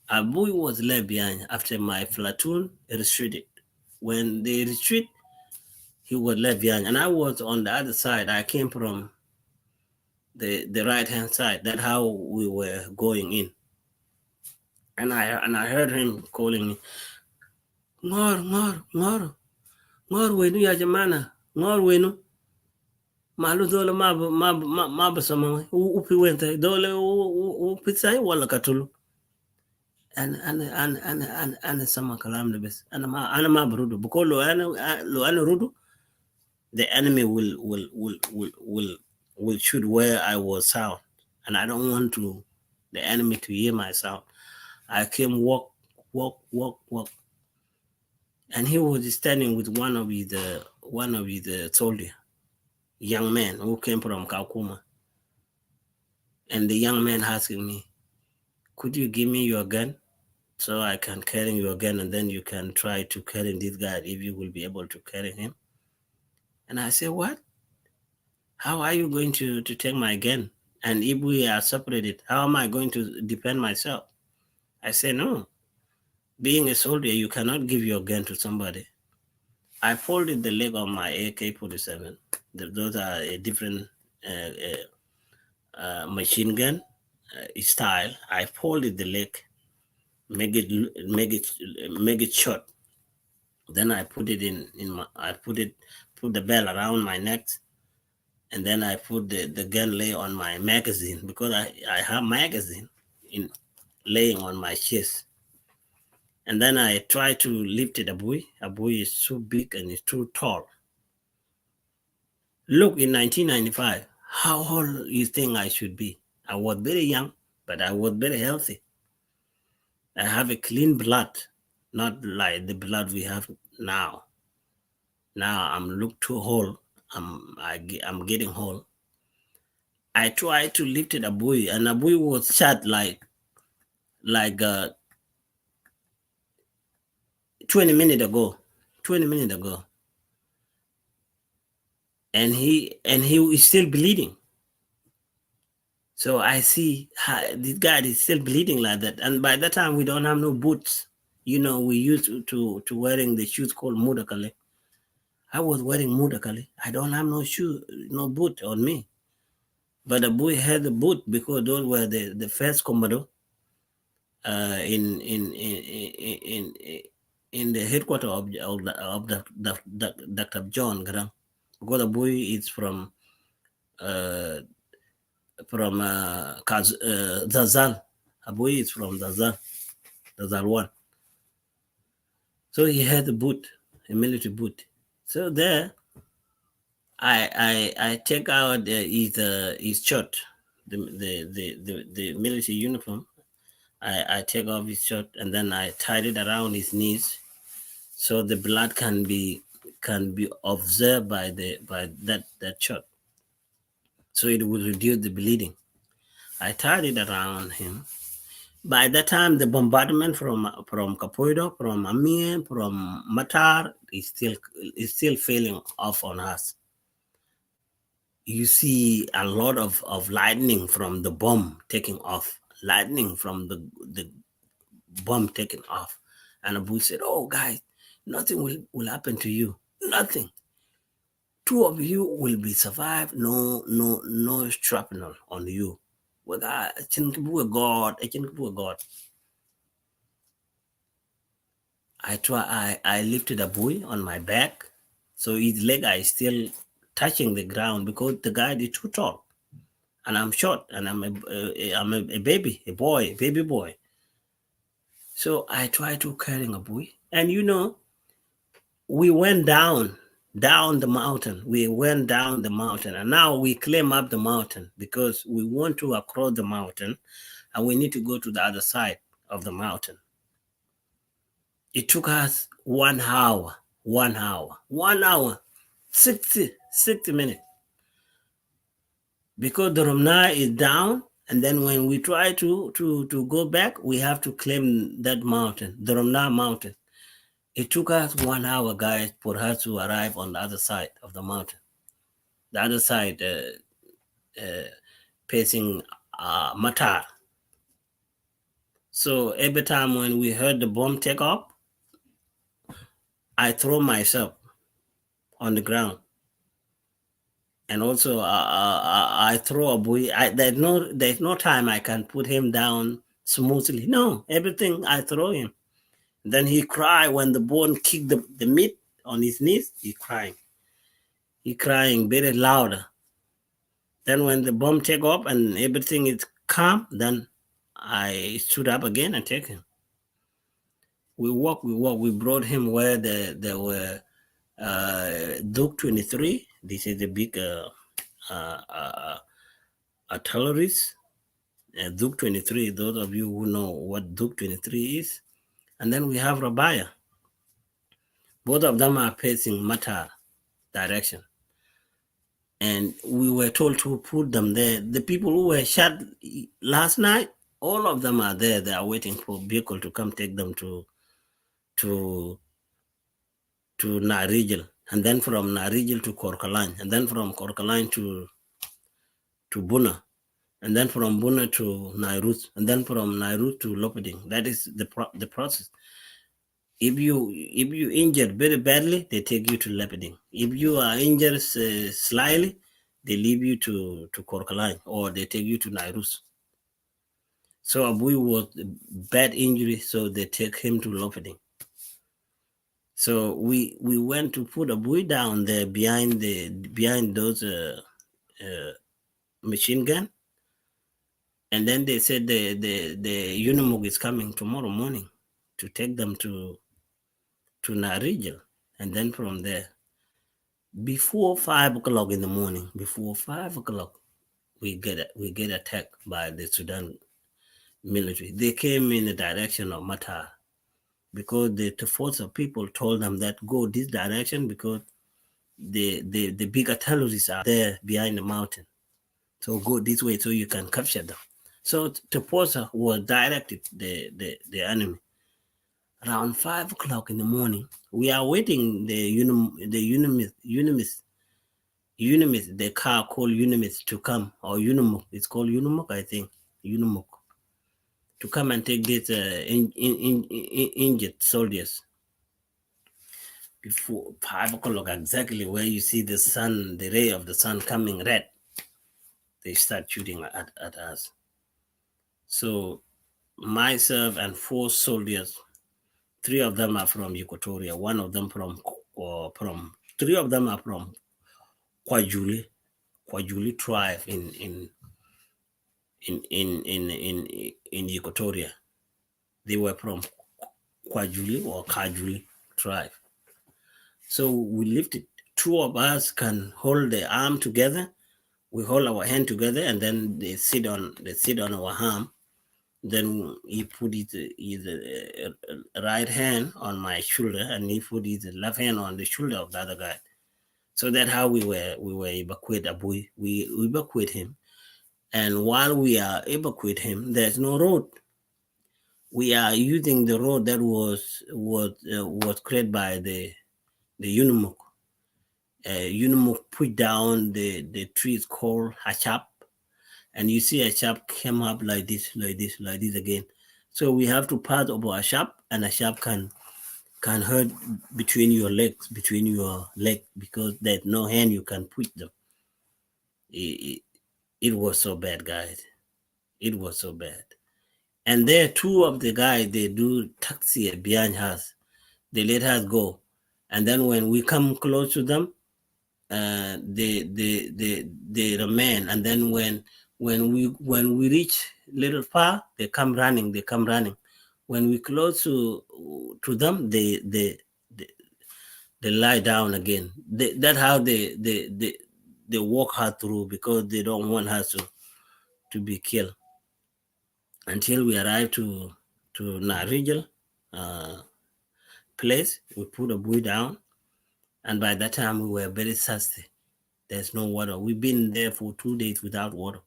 Abu was left behind after my platoon retreated. When they retreat, he was left behind, and I was on the other side. I came from the right hand side. That's how we were going in. And I heard him calling me, Ngor wenu ya jamana, Ngor wenu. Malu dole ma basama upi wente dole upi sai wala katulu. And sama kalam lebes. Ana ma barudu. Because lo ana rudu, the enemy will shoot where I was sound, and I don't want the enemy to hear my sound. I came walk, and he was standing with one of the soldier, young man who came from Kakuma, and the young man asking me, "Could you give me your gun so I can carry your gun, and then you can try to carry this guy if you will be able to carry him?" And I said, "What? How are you going to take my gun? And if we are separated, how am I going to defend myself?" I said, "No. Being a soldier, you cannot give your gun to somebody." I folded the leg of my AK-47. Those are a different machine gun style. I folded the leg, make it short. Then I put it put the bell around my neck, and then I put the gun lay on my magazine, because I have magazine in laying on my chest. And then I try to lift it. A buoy is too big and it's too tall. Look, in 1995, how old you think I should be? I was very young, but I was very healthy. I have a clean blood, not like the blood we have now. Now I'm look too old. I'm getting old. I tried to lift it a buoy, and a buoy was shut like 20 minutes ago. 20 minutes ago. And he is still bleeding. So I see this guy is still bleeding like that. And by that time we don't have no boots. We used to wearing the shoes called mudakale. I was wearing mudakale. I don't have no shoe, no boot on me. But the boy had the boot, because those were the first commando in the headquarters of Dr. John Grant, because the boy is from Zazal. A boy is from Zazal 1. So he had a boot, a military boot. So there, I take out his shirt, the military uniform. I take off his shirt, and then I tied it around his knees, so the blood can be observed by that shirt, so it will reduce the bleeding. I tied it around him. By that time, the bombardment from Kapoido, from Amir, from Matar is still failing off on us. You see a lot of lightning from the bomb taking off, lightning from the bomb taking off. And Abu said, "Oh, guys, nothing will happen to you. Nothing. 2 of you will be survived. No shrapnel on you. With I can a God. I lifted a buoy on my back, so his leg is still touching the ground, because the guy is too tall, and I'm short, and I'm a baby boy. So I tried to carry a buoy, and we went down the mountain. We went down the mountain, and now we climb up the mountain, because we want to cross the mountain, and we need to go to the other side of the mountain. It took us 1 hour, 60 minutes, because the Romna is down, and then when we try to go back, we have to climb that mountain, the Romna mountain. It took us 1 hour, guys, for us to arrive on the other side of the mountain. The other side, facing Matar. So every time when we heard the bomb take off, I throw myself on the ground. And also, I throw a buoy. There's no time I can put him down smoothly. No, everything I throw him. Then he cry when the bone kick the meat on his knees. He crying very louder. Then when the bomb take off and everything is calm, then I stood up again and take him. We walk. We brought him where there were Duke 23. This is the big artilleries. Duke 23. Those of you who know what Duke 23 is. And then we have Rabaya. Both of them are facing Matar direction. And we were told to put them there. The people who were shot last night, all of them are there. They are waiting for vehicle to come take them to Narijal, and then from Narijal to Korkalan, and then from Korkalan to Buna, and then from Buna to Nairut, and then from Nairut to Lopeding. That is the process. If you injured very badly, they take you to Lepiding. If you are injured slightly, they leave you to Korkalan, or they take you to Nairut. So Abu was a bad injury, so they take him to Lopeding. So we went to put a buoy down there behind those machine gun. And then they said the Unimog is coming tomorrow morning to take them to Narijal. And then from there, before 5 o'clock in the morning, we get attacked by the Sudan military. They came in the direction of Matar because the Tafosa people told them that go this direction because the bigger terrorists are there behind the mountain. So go this way so you can capture them. So Tafosa was directed the enemy. Around 5 o'clock in the morning, we are waiting the car called Unimis to come, or Unimuk, it's called Unimuk, I think, Unimuk, to come and take these injured soldiers. Before 5 o'clock, exactly where you see the sun, the ray of the sun coming red, they start shooting at us. So myself and 4 soldiers, 3 of them are from Equatoria, 1 of them from 3 of them are from Kwajuli tribe in Equatoria. They were from Kwajuli or Kajuli tribe. So we lifted. 2 of us can hold the arm together. We hold our hand together, and then they sit on our arm. Then he put his right hand on my shoulder, and he put his left hand on the shoulder of the other guy. So that's how we were evacuate Abui. We evacuate him, and while we are evacuate him, there's no road. We are using the road that was created by the Unimuk. Unimuk put down the trees called Hachap, and you see Hachap came up like this again. So we have to pass over Hachap, and Hachap can hurt between your legs, because there's no hand you can put them. It was so bad, guys. It was so bad. And there, 2 of the guys, they do taxi behind us. They let us go. And then when we come close to them, they remain. And then when we reach little far, they come running. When we close to them, they lie down again. That's how they walk her through, because they don't want her to be killed. Until we arrive to Narijal place, we put a buoy down, and by that time we were very thirsty. There's no water. We've been there for 2 days without water.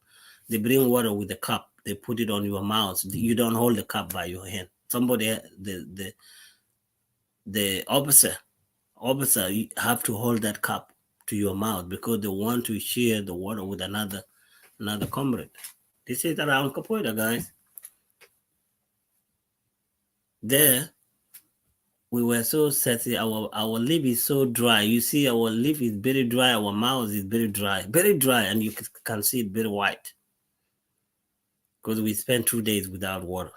They bring water with a cup. They put it on your mouth. You don't hold the cup by your hand. Somebody, the officer, you have to hold that cup to your mouth, because they want to share the water with another comrade. This is around Capoeira, guys. There, we were so thirsty. Our lip is so dry. You see, our lip is very dry. Our mouth is very dry, and you can see it very white, because we spent 2 days without water.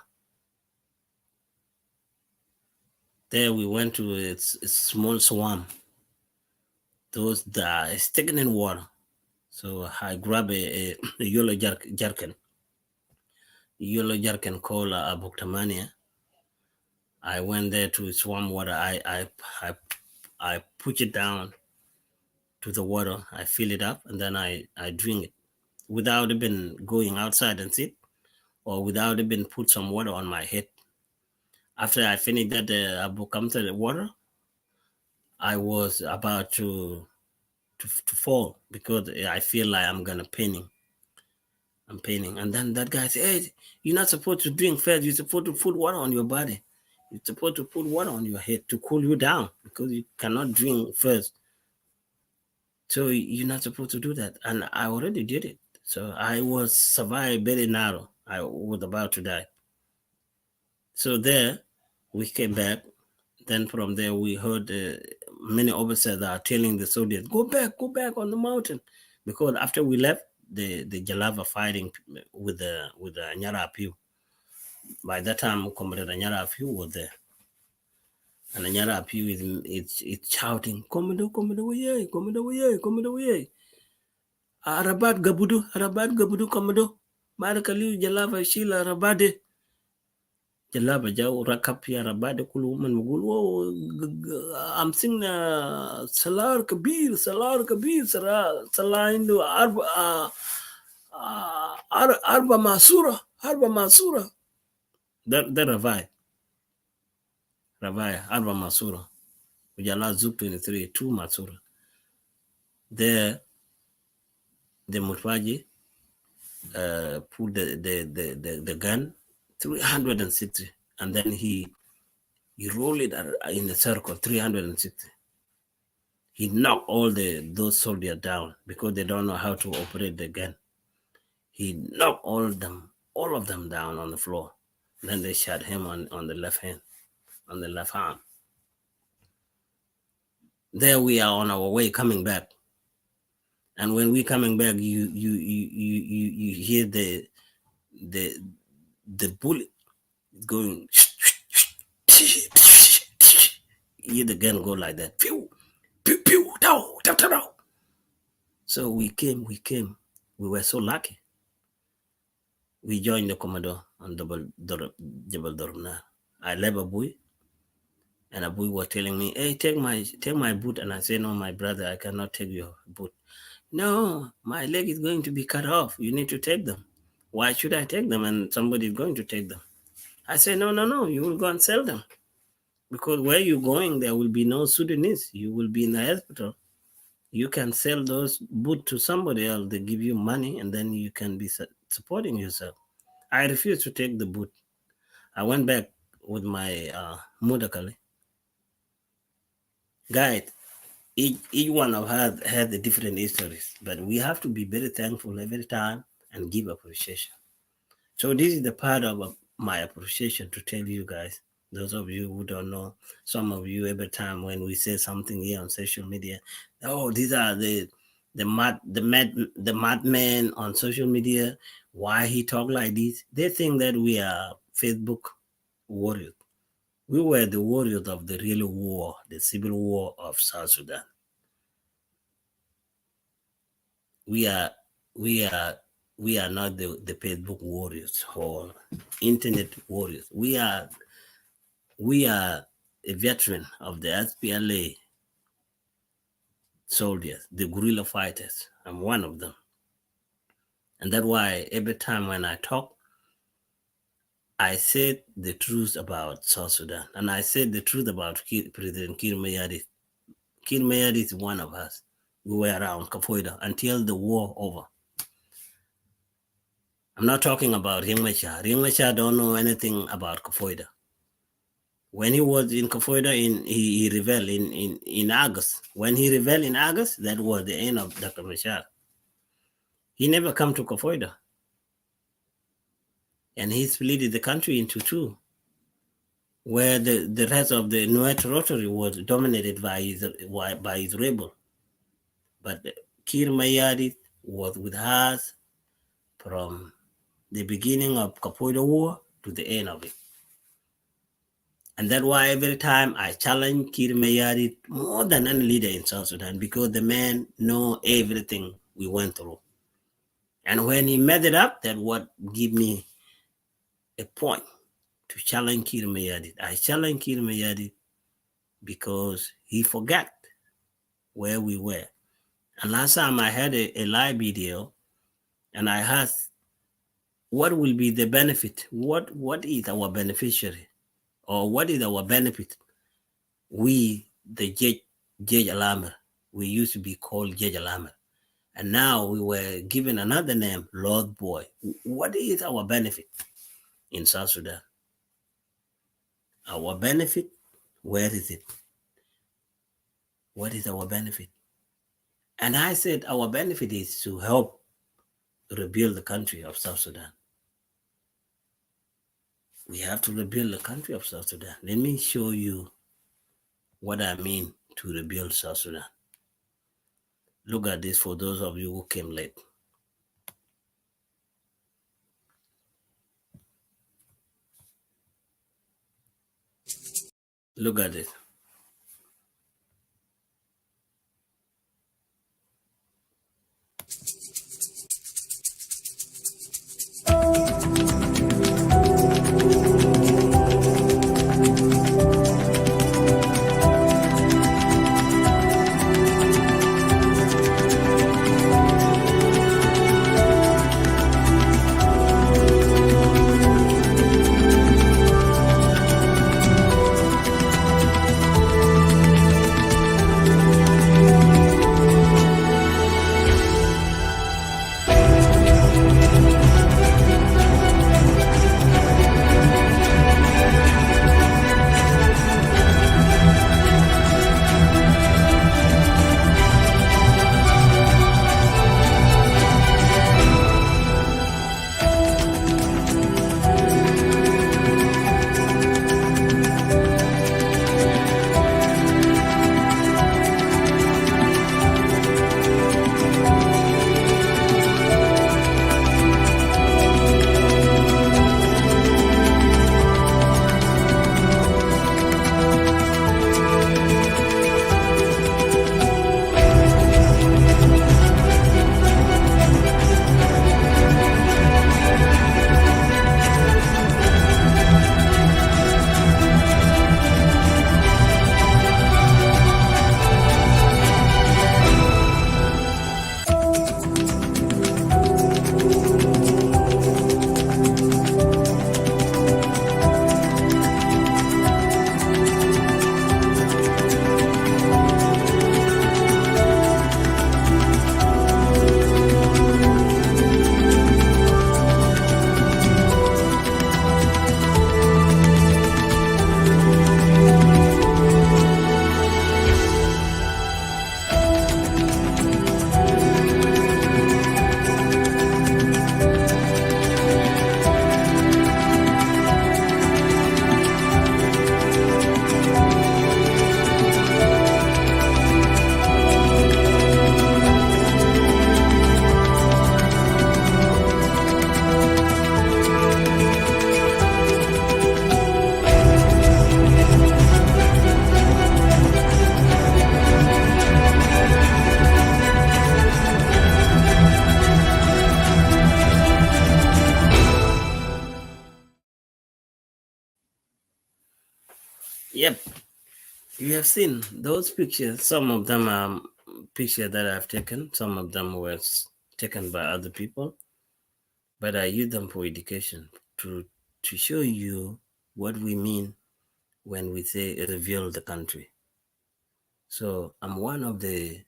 There we went to a small swamp. Those that are sticking in water. So I grabbed a yellow jerkin. Yellow jerkin called a Buktamania. I went there to swamp water. I put it down to the water. I fill it up, and then I drink it without even going outside and sit, or without even put some water on my head. After I finished that, I come to the water. I was about to fall, because I feel like I'm gonna painting. I'm painting, and then that guy said, "Hey, you're not supposed to drink first. You're supposed to put water on your body. You're supposed to put water on your head to cool you down, because you cannot drink first. So you're not supposed to do that." And I already did it. So I was survived very narrow. I was about to die. So there, we came back. Then from there, we heard many officers are telling the soldiers, go back on the mountain. Because after we left, the Jalava fighting with the Anyara Apiu. By that time, Comrade Anyara Apiu was there. And Anyara Apiu is shouting, Commodore, Commodore, yay. Arabat gabudu kamado. Markaliu jalaba shila rabade. Jalaba jau rakap ya rabade kulu man mugulu I'm sing salar kabir salar indo arba masura that ravai arba masura ujala zuk 23 2 masura there the mutwaji pulled the gun 360 and then he rolled it in a circle 360. He knocked all those soldiers down because they don't know how to operate the gun. He knocked all of them down on the floor. Then they shot him on the left hand, on the left arm. There we are on our way coming back. And when we coming back, you hear the bullet going. You hear the gun go like that. Pew, pew, pew, dow, dow, dow, dow. So we came. We were so lucky. We joined the commodore on Jebel Dorna. I left Abuy, and Abuy was telling me, "Hey, take my boot." And I said, "No, my brother, I cannot take your boot. No, my leg is going to be cut off. You need to take them. Why should I take them? And somebody is going to take them." I said, No. You will go and sell them, because where you're going, there will be no Sudanese. You will be in the hospital. You can sell those boots to somebody else. They give you money, and then you can be supporting yourself. I refused to take the boot. I went back with my Mudakali. Guide, each one of us had the different histories, but we have to be very thankful every time and give appreciation. So this is the part of my appreciation to tell you guys. Those of you who don't know, some of you every time when we say something here on social media, oh, these are the madman on social media. Why he talk like this? They think that we are Facebook warriors. We were the warriors of the real war, the civil war of South Sudan. We are not the Facebook warriors or internet warriors. We are a veteran of the SPLA soldiers, the guerrilla fighters. I'm one of them. And that's why every time when I talk, I said the truth about South Sudan. And I said the truth about President Kir Mayadit. Kir Mayadit is one of us. We were around Kafoida until the war over. I'm not talking about Riek Machar. Riek Machar don't know anything about Kafoida. When he was in Kafoida, he rebelled in August. When he rebelled in August, that was the end of Dr. Machar. He never come to Kafoida. And he split the country into two, where the rest of the Nuer territory was dominated by his rebel. But Kir Mayadit was with us from the beginning of Kapoida War to the end of it. And that's why every time I challenge Kir Mayadit more than any leader in South Sudan, because the man know everything we went through. And when he made it up, that what give me a point to challenge Kir Mayadit. I challenge Kir Mayadit because he forgot where we were. And last time I had a live video, and I asked, what will be the benefit? What is our beneficiary? Or what is our benefit? We, the Jej Alamer, we used to be called Jej Alamer. And now we were given another name, Lord Boy. What is our benefit in South Sudan? Our benefit, where is it? What is our benefit? And I said our benefit is to help rebuild the country of South Sudan. We have to rebuild the country of South Sudan. Let me show you what I mean to rebuild South Sudan. Look at this for those of you who came late. Look at it. Yep, you have seen those pictures. Some of them are pictures that I've taken. Some of them were taken by other people, but I use them for education to show you what we mean when we say reveal the country. So I'm one of the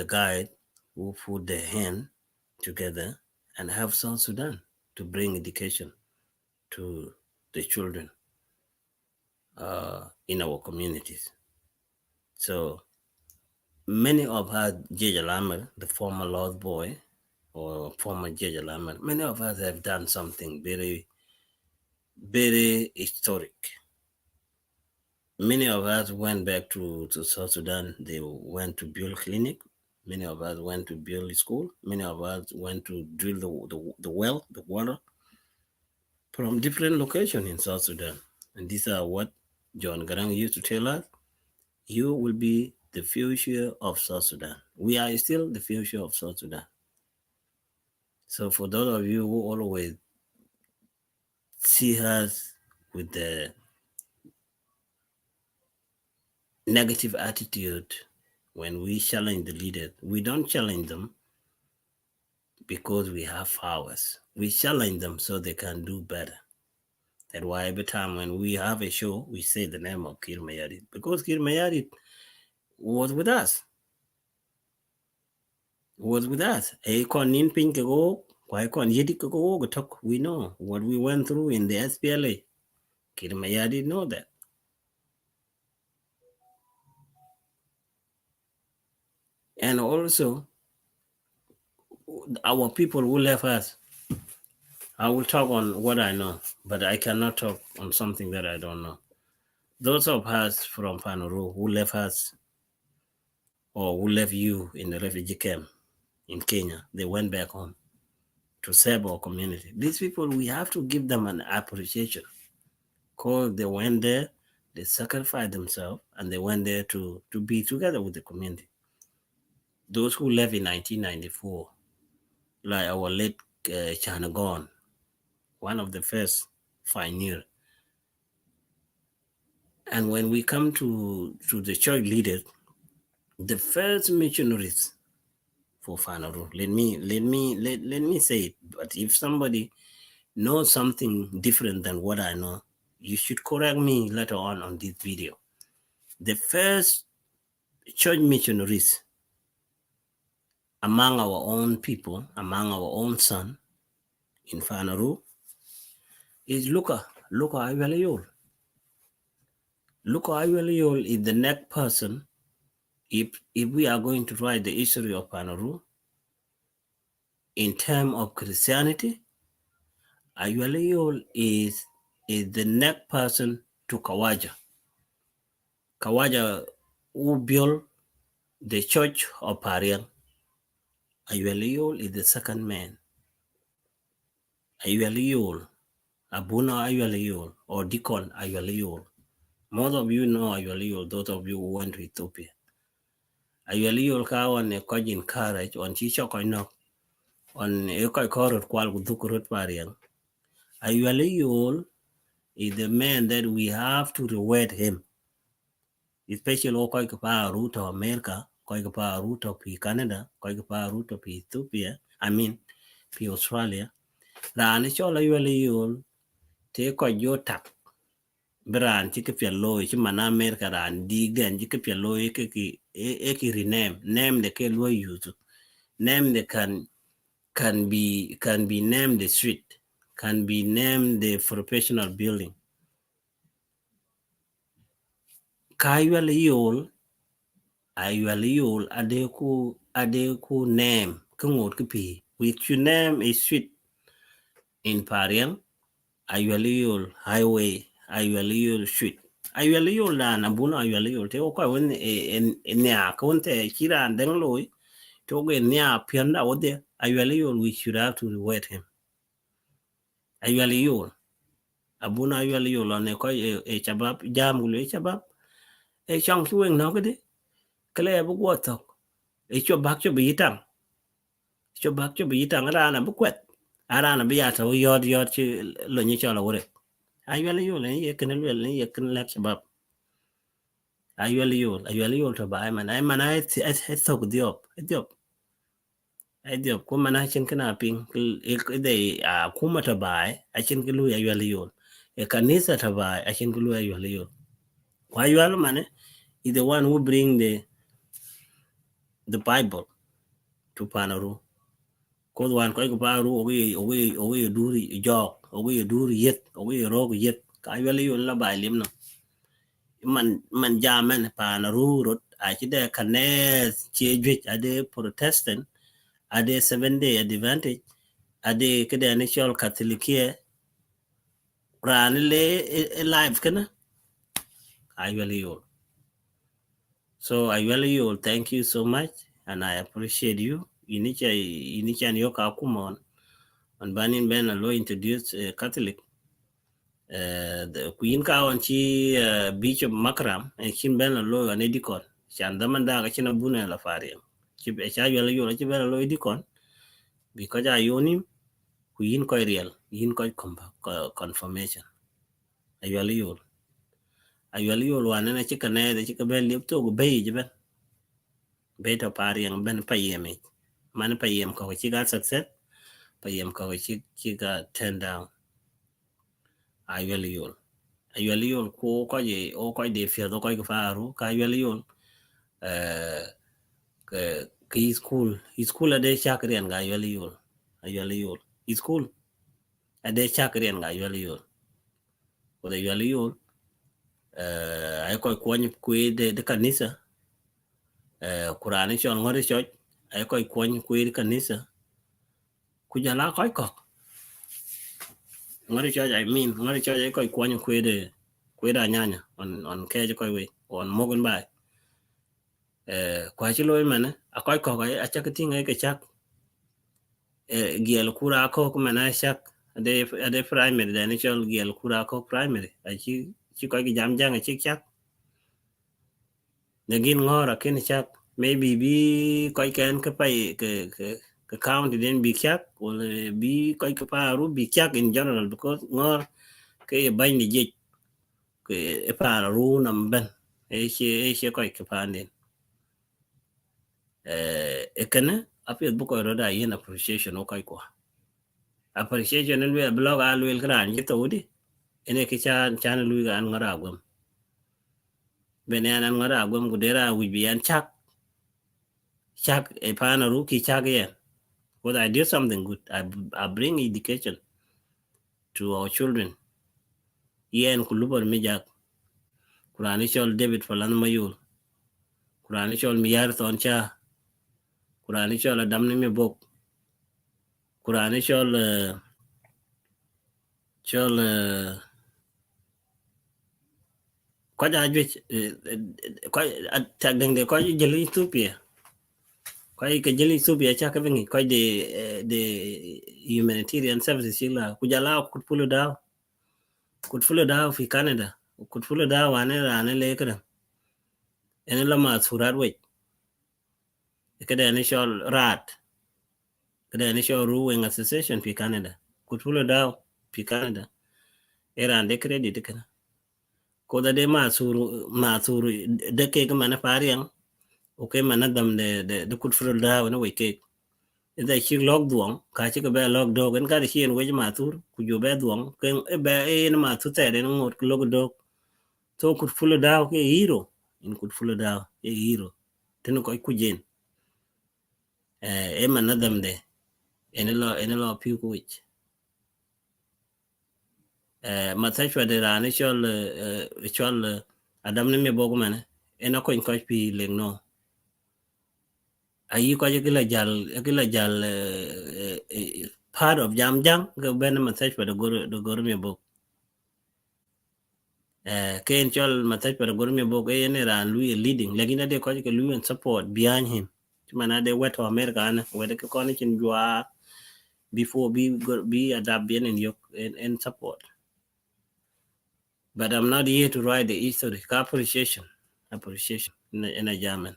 guide who put their hand together and have South Sudan to bring education to the children in our communities. So many of us, J. Lamer, the former Lost Boy or former J. Lamer, many of us have done something very, very historic. Many of us went back to South Sudan. They went to build clinic. Many of us went to build a school. Many of us went to drill the well, the water, from different locations in South Sudan. And these are what John Garang used to tell us. You will be the future of South Sudan. We are still the future of South Sudan. So for those of you who always see us with the negative attitude when we challenge the leaders, we don't challenge them because we have powers. We challenge them so they can do better. That's why every time when we have a show, we say the name of Kir Mayadit, because Kir Mayadit was with us. Was with us. We know what we went through in the SPLA. Kir Mayadit know that. And also, our people who left us, I will talk on what I know, but I cannot talk on something that I don't know. Those of us from Pänäruu who left us, or who left you in the refugee camp in Kenya, they went back home to serve our community. These people, we have to give them an appreciation, because they went there, they sacrificed themselves, and they went there to be together with the community. Those who left in 1994, like our late Chanagon, one of the first pioneers. And when we come to the church leaders, the first missionaries for Pänäruu, let me say it, but if somebody knows something different than what I know, you should correct me later on this video. The first church missionaries among our own people, among our own son in Pänäruu, is Luka Aywalayol. Luka Aywalayol is the next person. If we are going to write the history of Pänäruu in terms of Christianity, Aywalayol is the next person to Kawaja. Kawaja, who built the church of Pariang. Aywalayol is the second man. Aywalayol, Abuna Aywalayol, or Deacon Aywalayol. Most of you know Aywalayol, those of you who went to Ethiopia. Aywalayol ka on a kojin courage on Chichok no on a koi korot kwal gudukurut Pariang. Aywalayol is the man that we have to reward him. Especially koi kapa route of America, koi kapa route of Canada, koi kapa route of Ethiopia, Australia. Rani chola Aywalayol te ko jo tap bran ci ke pielo ci mana America ran di den ci ke pielo e ki rename name the ke lo use name the can be named the street, can be named the professional building. Aywalayol adeku name kungot kipi, which you name a street in Pariang, Aywalayol highway, Aywalayol street. Aywalayol dan abuna Aywalayol te ko won nya ko te kiran den loy to ge nya pianda wode. Aywalayol, we should have to reward him. Aywalayol abuna Aywalayol on ko e chabab jam gulo e chabab e chang chueng no gede kle bu gotok e chobak cho bitang rana bu kwet arana bi ata yod chi lo ni chola wore. Aywalayol ye kenel wel ye ken lek chabab ayual to ba man I thok diop ko mana chen kana ping de kuma to ba I chen ku lu ayual e kanisa to ba I chen ku lu ayual kwa ayual man is the one who bring the Bible to Pänäruu. Cause one ko Pänäruu owe duri jog owe duri yet owe rog yet ka ayual la ba lim no man jamen Pänäruu rot a chide kanes chejwich ade Protestant ade 7-day advantage ade kede initial Catholic ran le live kana ayual. So ayual, thank you so much and I appreciate you. Inicha yoka kumon and banin ben alo introduce Catholic the Queen ka on chi Bishop Makram and kin ben alo an edicon chan damanda ka china buna la fari chi be cha ayual chi ben alo edicon because ayoni Queen ko real yin ko confirmation ayual wane na chika ne de chika ben lip to go bay ben beta pari yang ben payeme man payem ko chika success payem ko chika turn down ayual ko je o ko de fia do ko faru ka ayual ke school ade chakrian ga ayual school ade chakrian ga ayual ko ayual ay koy kwany kuy de kanisa kurani chon ngori choch ay koy kwany kuy kanisa kujala koy kok ngori choch ngori choch ay koy kwany kuy da nyanya on keje koy we on mogun bay kwa chilo mane akoy kok ay achak tinga ke chak giel kura ko mana chak ade primary da ni chol giel kura ko primary ay chi koy jam jang chi chak negin ngora ken chak maybe bi koy ken ka pay ke county den bi chak or bi koy ka paru bi chak in general because ngor ke bañ ni jej ke Pänäruu nam ben e koy ka panden kana apet bu koy roda yen appreciation o koy ko appreciation en we blog alwel gran jito di ene ke chan lu ga an ngara gum benen an ngara gum gudera wi bi an chak Pänäruu ki chak yen. Because I did something good. I bring education to our children. Yen kulubar mijak. Kurani chol David Falan Mayul. Kurani chol Miyar Toncha. Kurani chol Adamni Mibok. Kurani chol Koja Ajwich Tagdeng de Koja Jelly Tupia. Koja Jelly Tupia Chakavingi. Koja the humanitarian services Shila. Kujala could pull it down. Could follow down for Canada. Could follow down one and later. And a lama surat way. The initial rat. The initial Ruweng Association for Canada. Could follow down for Canada. Era and the credit. Coda de Masur, the cake manaparian. Okay, manadam the could follow down in a way cake. The chick log duang, catching a bear log dog and got a she and wedge matur. Could you bear duang? Came a bear in a matu said and more log dog. So could follow down a hero. In could follow down a hero. Tenoko Kujin. Emanadam de any law people which Matachwa de Ranishol Adam Nime Bogman and a coin coach be ling no. Are you quite a gilla jal part of Jam go Ben Matachwa the Gormia book. Kain Chol Matachwa the Gormia book and Louis leading, Legina de Cojic Louis and support behind him. Mana de wet to America where the college in Jua before be adapt and support. But I'm not here to write the history. Appreciation in a German.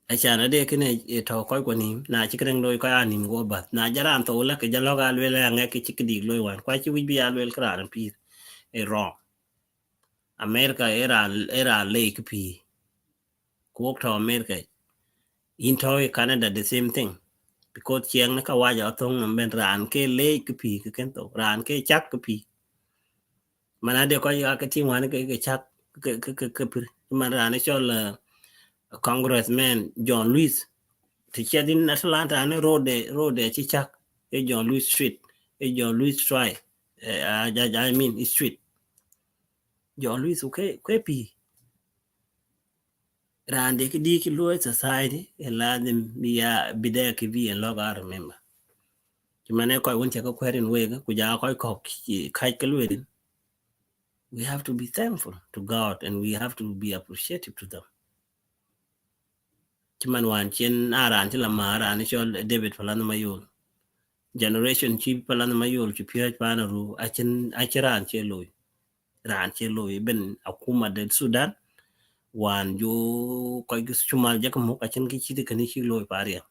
I can't de can a talk on him. Now chicken loy can him go but now Jaran to like a jaloga will and a chickadee loy one. Quite you will be a well crown and piece a wrong. America era lake pi ko to America into Canada the same thing because chiang na ka waja thong no ben ran ke lake pi ke kento ran ke chak pi mana de ko ya ke ti wan ke chak ke pir man ran chol congressman John Lewis ti chadin Atlanta ne road chi chak e John Lewis Street e John Lewis Drive I mean street John Lewis okay pi rande ki di ki loy society e lazim biya bidaya ki vi en loga remember ki mane ko won che ko kwerin wega ku ja ko kai ke lwedin we have to be thankful to God and we have to be appreciative to them ki man wan chen aran ti la mara ni chol David Falana Mayol generation chi Falana Mayol chi pye Pänäruu achiran che loy ran che loy ben akuma de Sudan wan jo ko chumal jakamo achin ki chiti kan chi loy paria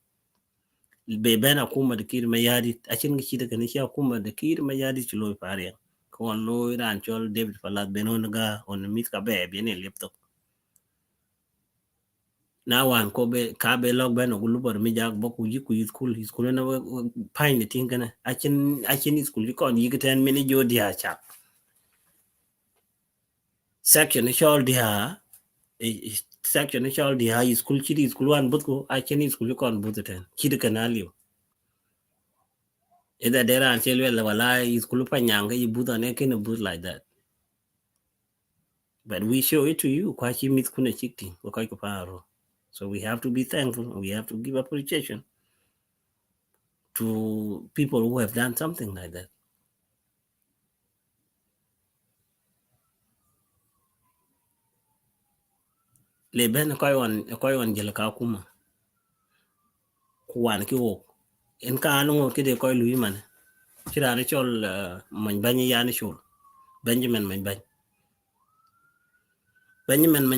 be ben akuma de kir mayadi achin ki chiti kan chi akuma de kir mayadi chi loy paria kon loy ran chol David Falat benonaga on mit ka be ne laptop na wan ko be ka be log ben ogulu bor mi jak boku yiku school na pain de tingana achin school kon yigiten mini jo dia chap section chol dia section chol dia school chidi school wan butko achin school kon buteten chidi kanalio either there and tell you wala school panyanga you buta ne ken boot like that but we show it to you kwa chi mit kuna chikti ko kai ko paro so we have to be thankful we have to give appreciation to people who have done something like that le ben koy on jel ka kuma kuwan ki wo en ka no ki de koy lui man kira ni chol man bani yani shul Benjamin man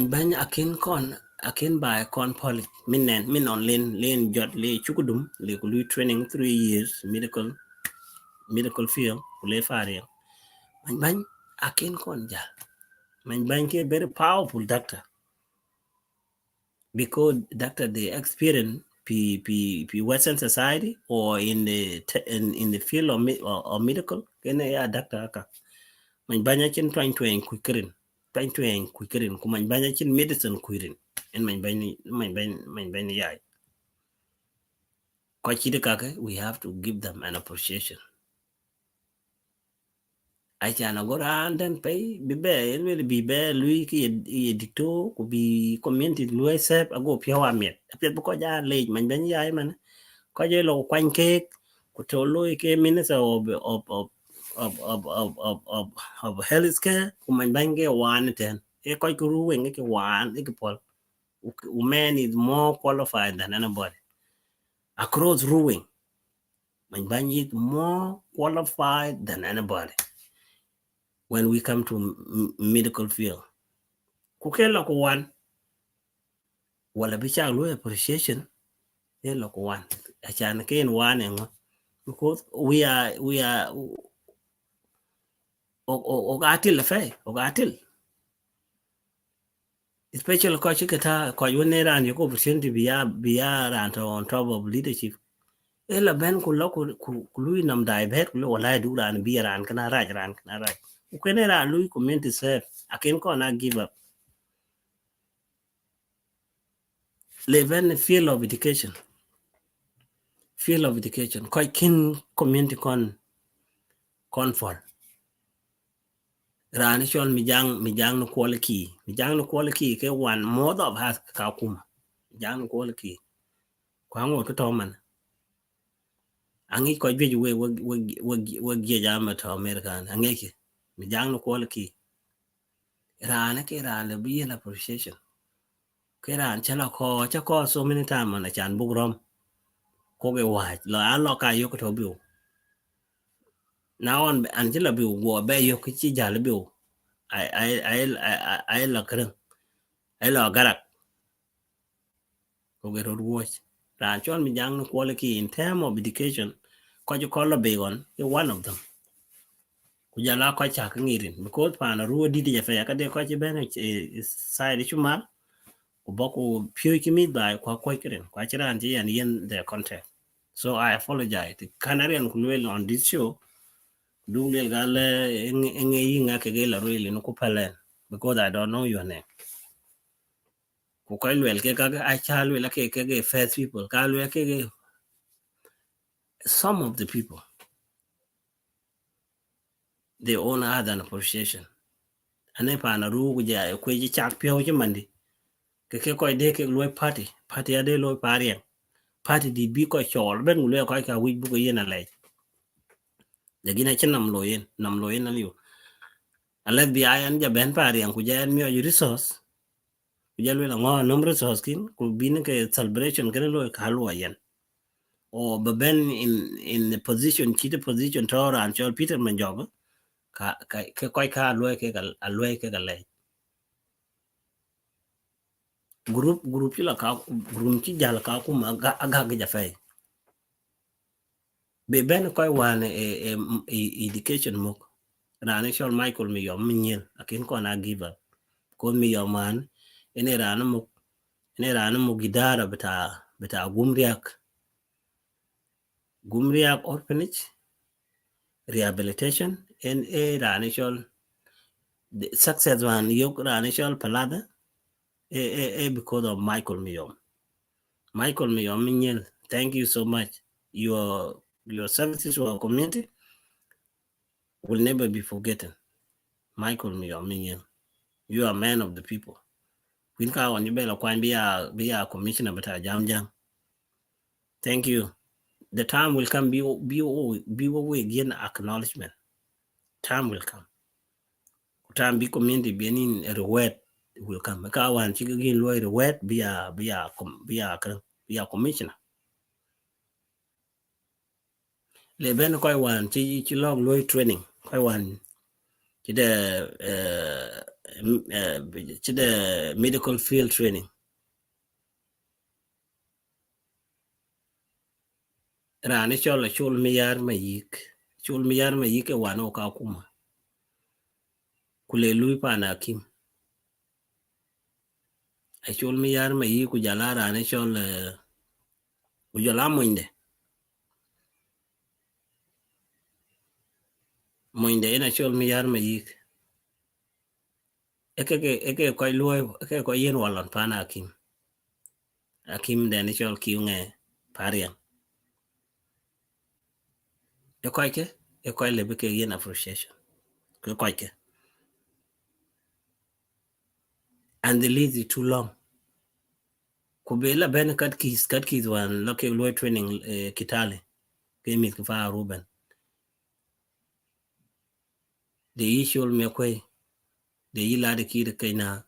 bani akin by con poly min on len jot le chukudum le ku lui training 3 years medical field ku le faria man bani akin kon ja man bani ke very powerful doctor because doctor they experience Western society or in the field of medical kena ya doctor aka man banya chin trying to quickering kuma banya chin medicine quirin and man banya ya ko chide kaka we have to give them an appreciation I chana go around and pay be lui ki dicto ko bi community lui sep ago pia met apet ko ja le man banya ya man ko je lo kwan ke ko to lui ke minister of health care kuma bange wan ten e ko ku Ruweng ke wan e ke pol woman is more qualified than anybody across Ruweng man bange is more qualified than anybody when we come to medical field ku ke lo ko wan wala bi cha lo appreciation e lo ko wan a chan ke wan en because we are gatil fe gatil especially ko chikata ko yone ran yo ko opportunity biya ran to on top of leadership ela ben ku lo ku lui nam dai bet ku wala du ran bi ran kana raj ku kene ran lui community serve akin ko na give up leven field of education ko kin community kon for ran chol mi jang no quality ke one more of has ka kuma jang quality kwa ngo to man angi ko je we jama to American angi ki mi jang no quality ran ke ran le bi na appreciation ke ran chala ko cha ko so many time na chan bugrom ko ge wa lo ka yo ko to bi now on Angela bi wo be yo ki chi jale bi I la kren I la garak ko ge ro watch ran chon mi jang no quality in term of education ko ju ko lo be on one of them kujala ko cha ngirin because Pänäruu didi ya fa ka de ko ci ben side chumal ko boko pure kimi ba ko kiren ko ci ran ji yen the contact. So I apologize to Canarian kulwel on this show. Dulel gale enge yinga ke gela really no kupalen because I don't know your name. Ko koy wel ke kaga I chalu la ke first people kalu ke some of the people they own other appreciation. Ane Pänäruu ku ja ko ji chak pyo ji mandi. Ke koy de ke loy party ade loy parien. Party di bi ko chol ben ngule ko ka wi bu ko yena lay. Lagina chen nam loyen aliyo. Alet bi ayan ja ben parien ku ja en mi resource. Jalwe la ngo nom resource kin ku bin ke celebration kan lo kalwa yen or ben in the position key position to ran chol Peter Manjoba ka koy ka lo ke le group la ka group ci jal ka ku ma ga ja fay be ben koy wan education mo ran chol Michael mi yom min akin ko na give up ko mi yom man ene ran mo gidara beta gumriak orphanage rehabilitation and a ranishol success one yok ranishol palada because of Michael Miyom thank you so much your services to our community will never be forgotten. Michael Miyom, you are a man of the people. Queen ka on you bela kwan be a commissioner but a jam. Thank you. The time will come be again acknowledgement. Time will come. Time be community be in a reward will come. Ka wan chi gin loy reward be a commissioner. Le ben koy wan chi log loy training koy wan chi the medical field training. Rani chol miyar mayik e wan o ka kuma. Kule lui pa na kim. A chol miyar mayik ku jala rani chol ujala moinde ena chol miyar mayik. Eke koy luoy eke koy yen walon pa na akim deni chol kiunge pariang. E koy lebe ke yen appreciation. Ke. And the list is too long. Kubela ben kat kis wan loke loy training Kitale. Ke mit fa Ruben. The issue me kwe. The yi la de kire kaina.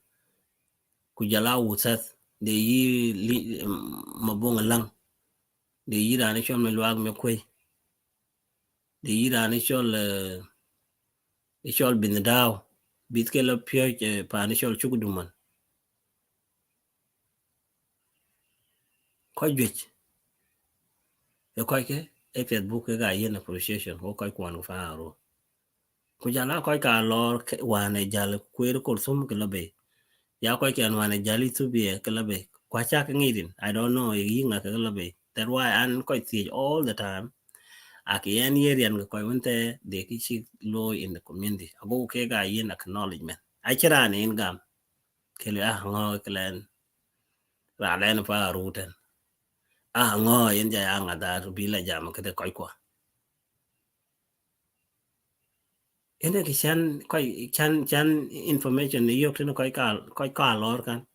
Kujala wutsat. The yi mabunga lang. The yi rani chol me luag me kwe. The yi rani chol bin daw. Bitke la pyo pa ni chol chukuduman. Koy jwech. E koy ke Facebook ga yen appreciation ko koy kwanu fa ro. Kujala koy ka lor wane jal kwero kol sum ke labe. Ya koy ken wane jali tubie ke labe. Kwa cha ngidin. I don't know yinga ke labe. That's why an koy see all the time. Aki yan yerian koy wente de kichi low in the community. Ago ke ga yen acknowledgement. Achira ne ingam. Kele ngo kelen. Ra len fa ruten. Ngo yen ja nga da bila jam ke de koy kwa. Ene ki chan information ni yok no koy ka lor kan.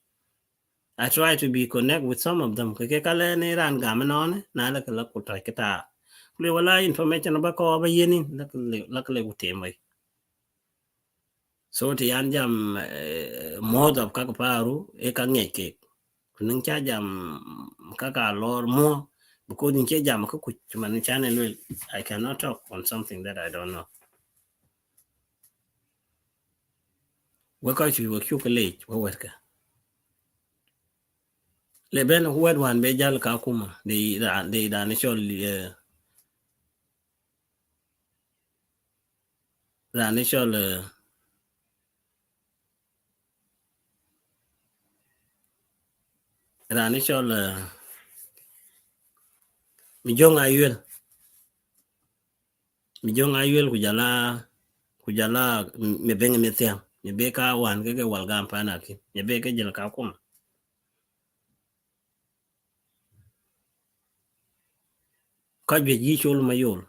I try to be connect with some of them. Ke kale ne ran gam non na la kala ko ta kita. Le wala information ba ko ba yeni la kale ko temai. So ti yan jam mod of ka paru e ka ngeke. Kunun cha jam ka lor mo because in che jam ka ku man channel I cannot talk on something that I don't know. We ka chi we chocolate we werka. Le ben wed wan be jal ka kuma de da ne chol Ranishol mijong ayuel kujala mebeng metiang mebeka wan ke walgam panaki mebeke jel ka kuma kajwe yi chol mayol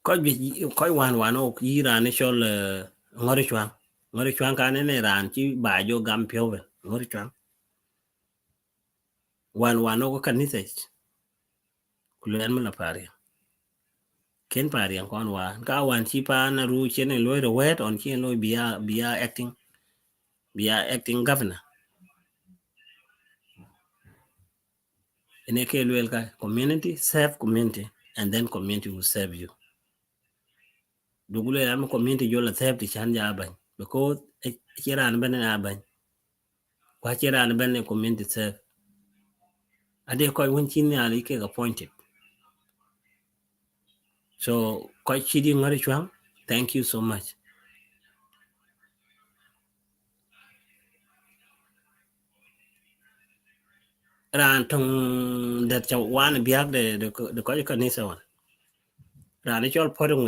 koj wan ok yi ranishol ngori chwang kane ne ran chi bajo gam piowe ngori chwang wan ok kanisa kulen mala pari ken pari kon wan ka wan chi pa na ru chene loy wet on chen loy bia acting governor ene ke loyal ka community serve community and then community will serve you dugule am community jola serve ti chan ja ban because chiran ban na ban kwa chiran ban community serve ade ko won chin ya li ke appointed so ko chidi ngari chwang thank you so much ran tong that cha wan biak de ko kanisa wan ran chol podung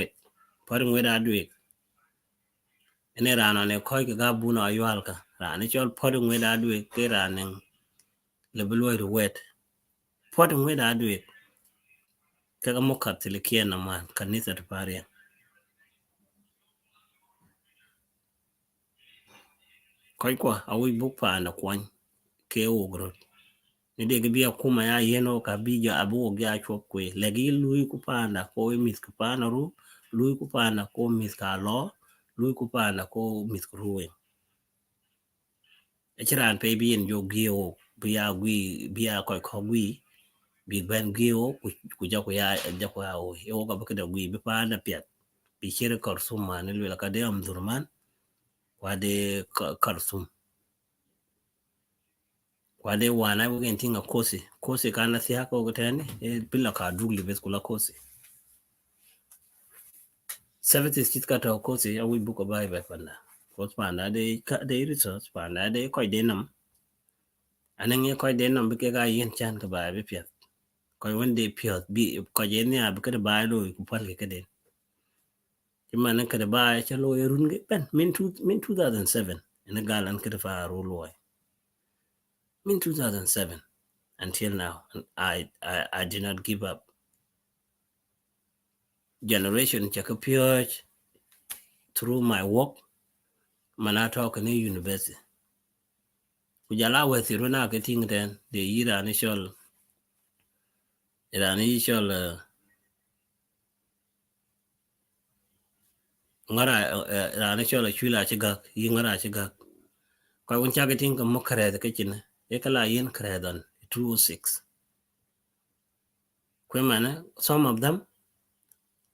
with adwe ene ran ne ko ga buna ywal ka ran chol podung with adwe ke ran le buloi wet podung with adwe kaga mokat tilikia na man kanisa tuparia koi kwa awi bukpa na kwan ke ogro ni de bia kuma ya yeno ka bija abu gya chop kwe legi lui kupanda ko mis kupana ru lui kupana ko mis ka lo lui kupana ko mis ruweng echiran pe bien jo gio bia koi ko gwi big ben gio ku ja ko ya ja ko ya o e o ka bukeda gwi bi pana piat bi chere kor suma ne lu ka de am durman wade karsum wade wana wugen tinga kosi kana siya ko gotene bila ka dugli bes kula kosi services kitka to kosi ya wi buko bai bai panda kos panda de research panda de ko de nam anen ye ko de nam bike ga yin chan ka bai be pia ko wonde pia bi ko je ne ab ka bai lo ku pal ke de timan ka bai cha lo yerun ge ben min 2007 ina galan ka fa ro lo min 2007 until now I did not give up generation chakapioch through my work manata ka ne university kujala wethi runa ke ting den de irani shol ngara irani shol chula chigak yi ngara chigak ko won chage ting ka mokare de kichin e kala yin kredon 206 kwemana some of them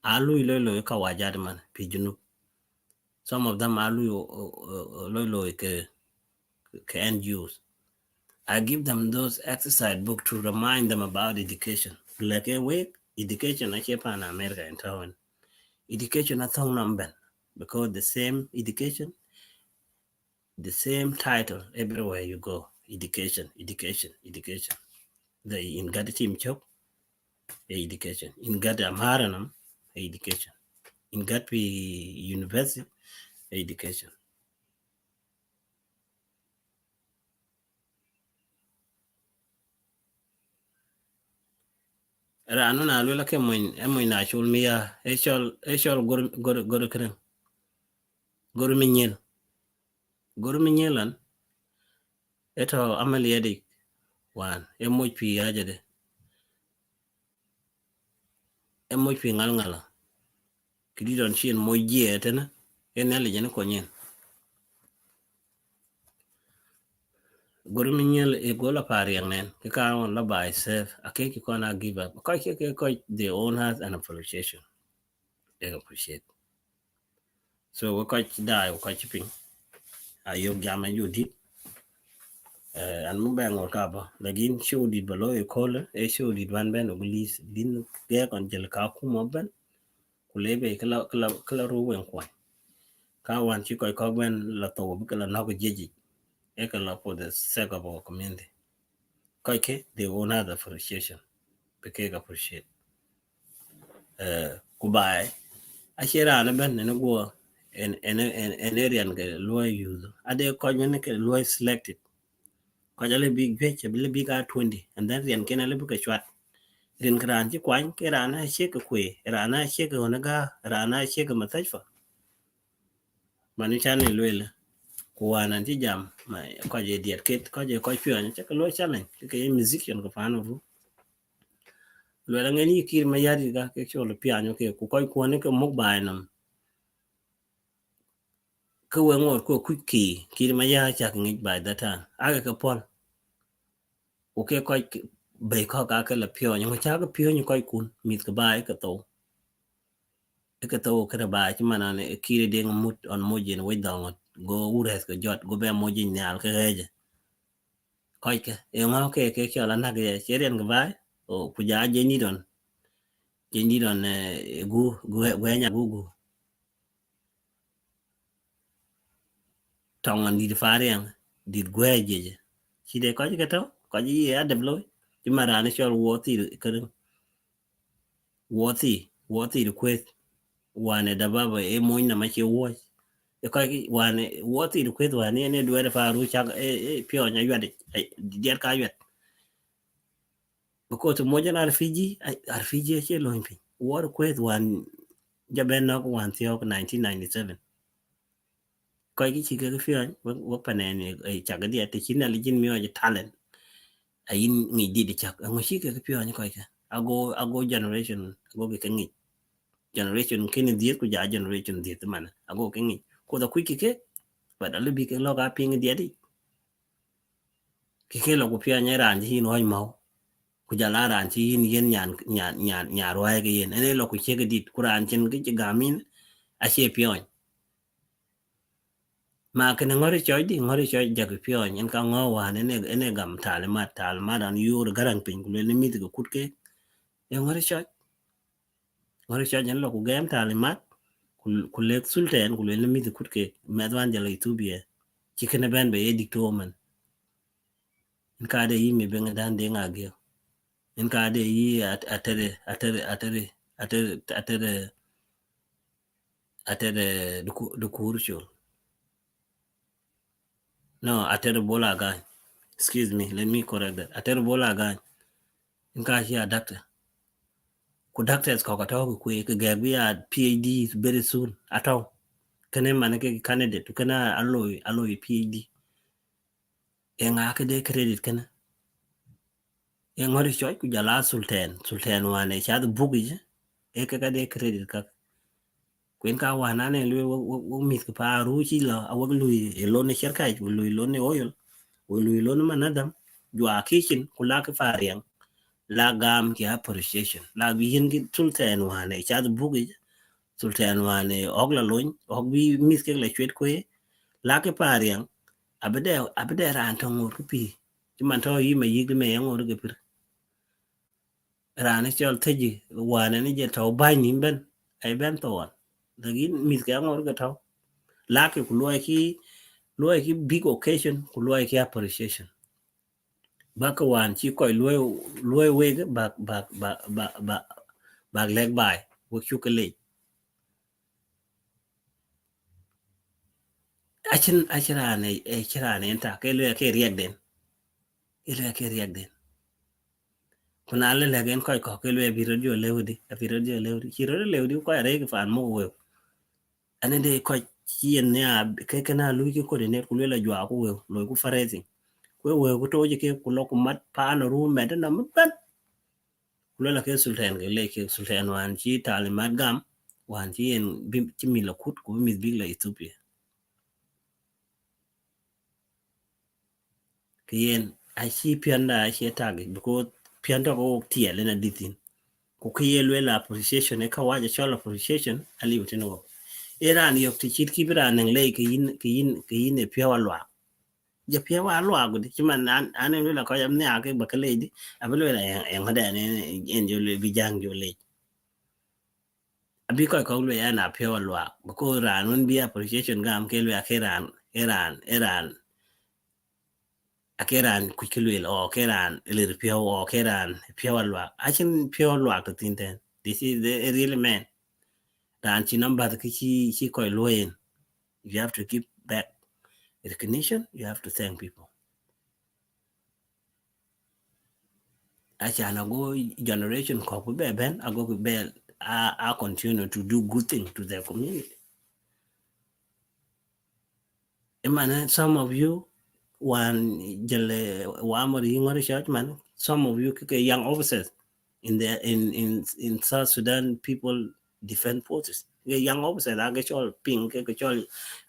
alu lo ka wajad man pijunu some of them alu lo ke end use I give them those exercise book to remind them about education. Like a week, education I keep in America in town. Education I thought number because the same education, the same title everywhere you go. Education. The in got team chop, education. In got Amaranam, education. In got university, education. Ranu na lula ke mo na chul miya echol gor minyelan eto amali edik wan emoy pi ajade emoy pi ngala kidi don chin moy jietena enali jene konyen gor minyel e gola pariang nen ke ka on la by self akeki kona give up ko they own has an appreciation they appreciate so we ko dai ko chiping ayo jama yudi an mo bang or kaba lagin show di below e call e show di ban ben oglis din ge kon jel ka ku mo ben kulebe kala Ruweng kwa ka wan chi ko ben la to bi kala no jeji e kala for the sake of our community koike they own other appreciation because appreciate kubai ashera na ben ne go en area ke loy use ade ko men ke loy selected ko jale big beche bile big 20 and then rian ken ale buka chwat rin kran chi kwan ke rana che ke kwe rana che ke onaga rana che ke mataifa mani chane loyele kuwana ti jam ma ko je diet ket ko je ko pyo che ke loy challenge ke musician ko fano ru lo la ngeni kir ma yadi ga ke cholo piano ke ku ko ne ke mok bai nam ke we ngor ko kuki kir ma ya cha ngi bai data aga ke pol o ke ko be ko ka ke la pyo ngi cha ke pyo ni ko kun mit ke bai ke to ke bai ti mana ne kir de mut on mojin we dong go ures ke jot go be mojin nyal ke reje ko ke e ngo ke chola na ke cheren ke bai o ku ja je ni don gu nya gu tong an di fariang di gweje chi de ko ke to ko ji ya de bloy ti mara ne chol woti de kwet wane da baba e moñ na ma che wo e ko wane woti de kwet wane ne duere faru cha pio nya yade di ka yet ko to moja na rfiji che lo impi war kwet wan jaben no wan tio 1997 ko chi ke fio wo panene e cha ga dia te chin na lijin mi o talent ayin ngi di chak ngo shi ke pio ni ko ke ago generation ago ke ngi generation kin di ku ja generation di man ago ke ngi ko da ku ke ba da lubi ke lo ga ping di di ke lo ku pio nya ran ji no mau ku ja la ran ji yin nyan ro ke yin ene lo ku che ke di ku ran chen ke gamin a che pio ma ke ngori choi ja ke pio en ka ngo wa ene gam talma dan yur garang ping ku le mi ke kut ke ngori choi jan lo ku gam talimat ku lek sultan ku le mi kut ke medwan jala ethiopia chikene ben be edicto man in ka de yi me ben dan de ngage in ka de yi atere du kurcho no atere bola ga excuse me let me correct that atere bola ga in ka shi doctor ku doctors ko ka taw ku ke gabi a PhD very soon ataw kene man ke candidate kana alloy PhD nga ke de credit kana ngori choy ku jala sultan wane cha bugi e ka de credit ka kwen ka wana ne lu wo mit ka paru chi la awu lu e lo ne sherkai lu lo ne oil lu lo ne manadam jwa kitchen kula ka fariang la gam ki appreciation la bi yin ki sultan wane cha bugi sultan wane ogla loñ ogbi mit ke la chwet ko la ka fariang abede ran to ngor ki pi ti man to yi me yigi me ngor ke pir rana chol teji wane ni je to ba ni ben ai ben to wan dagi mit ka ngor ga to la ke ku lo ki big occasion ku lo ki appreciation ba ka wan chi ko lo we ga ba leg bai wo chu ke le achira ne ta ke lo ke riek den kuna le legen ko ke lo bi radio lewdi chiro lewdi ko re ke fan mo we ane de ko chien ne ke kana lu ki ko ne ku le jwa ku we lo ku farezi we ko to je ke ku lo ku mat pa no ru me de na mat ku le ke sultan ke le ke sultan wan chi talimat gam wan chi en bi chi mi la kut ku mi bi la Ethiopia ke yen a chi pianda a chi tagi because pianda ko tie le na ditin ku ke le la appreciation e ka wa je chola appreciation ali utino Iran yok ti chit ki bra nang le ke yin e pia walwa ja pia wa lo agu di man an en la ko yam ne ake ba kale di abelo la en hada ne en jo le bijang jo le abi ko lo ya na pia wa lo ba ko ran won bi appreciation gam ke lo akeran akeran ku ke lo o keran le pia o keran pia wa lo achin pia wa lo to tinten this is the really man ran chi number ki chi ko lo en you have to give back recognition. You have to thank people. Actually, I go generation couple ben I go be I continue to do good things to their community. Some of you one jele wamori ingori church man. Some of you young officers in the in South Sudan people defend forces. Young officers I get all pink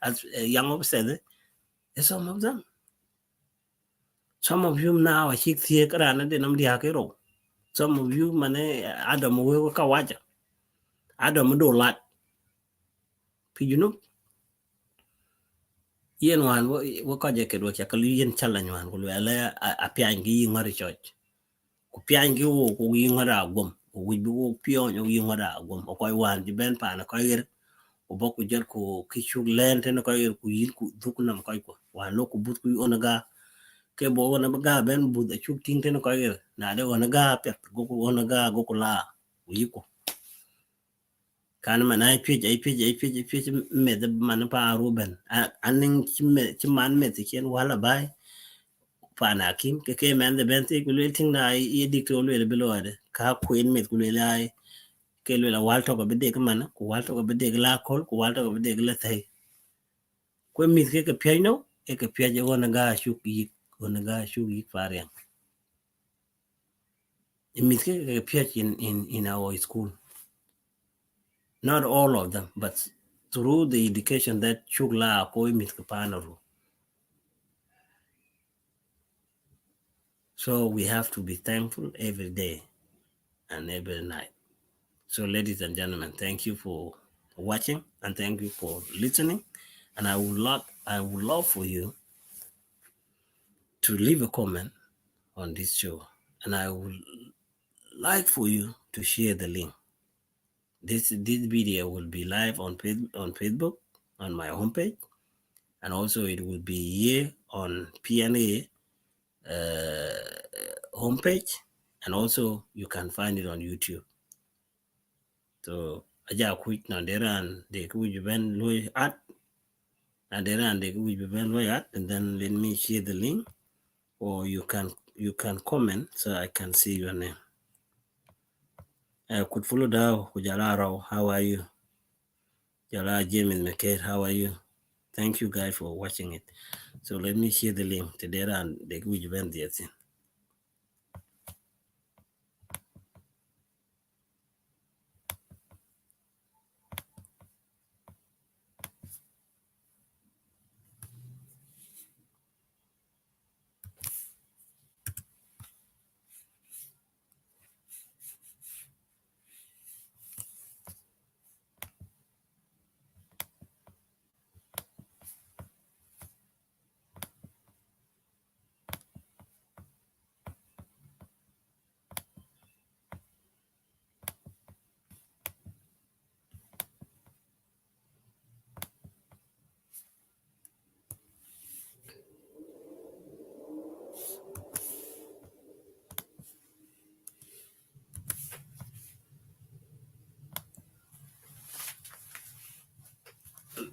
as young officers. Some of them. Some of you now are sick thick around and the some of you mane Adam we kawaja. Adam do lot. You know, yen one what ka jacket what yakali yen challenge one will ala a piangi ngari church. Ku piangi wo ku ngara gum. We be wo pion you ngara gum. O koi wan di ben pa na koi o boku jer ko kichu lent na koi ku yin ku dukunam koi ko. Wa no ku but ku onaga ke bo na baga ben bu da chuk ting ten ko yer na de onaga pet go ko onaga go ko la wi ko kan man ai pije me de man pa ruben anin chi man me ti ken wala bai pa na kim ke men de ben ti ku le ting na i dikto le bilo ade ka queen me ku le ai ke le la wal to ko be de man ku wal to ko be de la kol ku wal to ko be de la tai ko mi ke pye no e ke pye je onaga chuk yi onaga chuk yi pare it appeared in our school. Not all of them, but through the education that chugla koi mit Panauu. So we have to be thankful every day and every night. So ladies and gentlemen, thank you for watching and thank you for listening. And I would love for you to leave a comment on this show. And I would like for you to share the link. This video will be live on Facebook, on my homepage, and also it will be here on PNA homepage, and also you can find it on YouTube. So aja quick na deran de kuj ben loy at na deran de kuj ben loy at, and then let me share the link, or you can comment so I can see your name. I could follow down Kujala Rao. How are you? Jala James McCare, how are you? Thank you guys for watching it. So let me share the link to there and the which event there.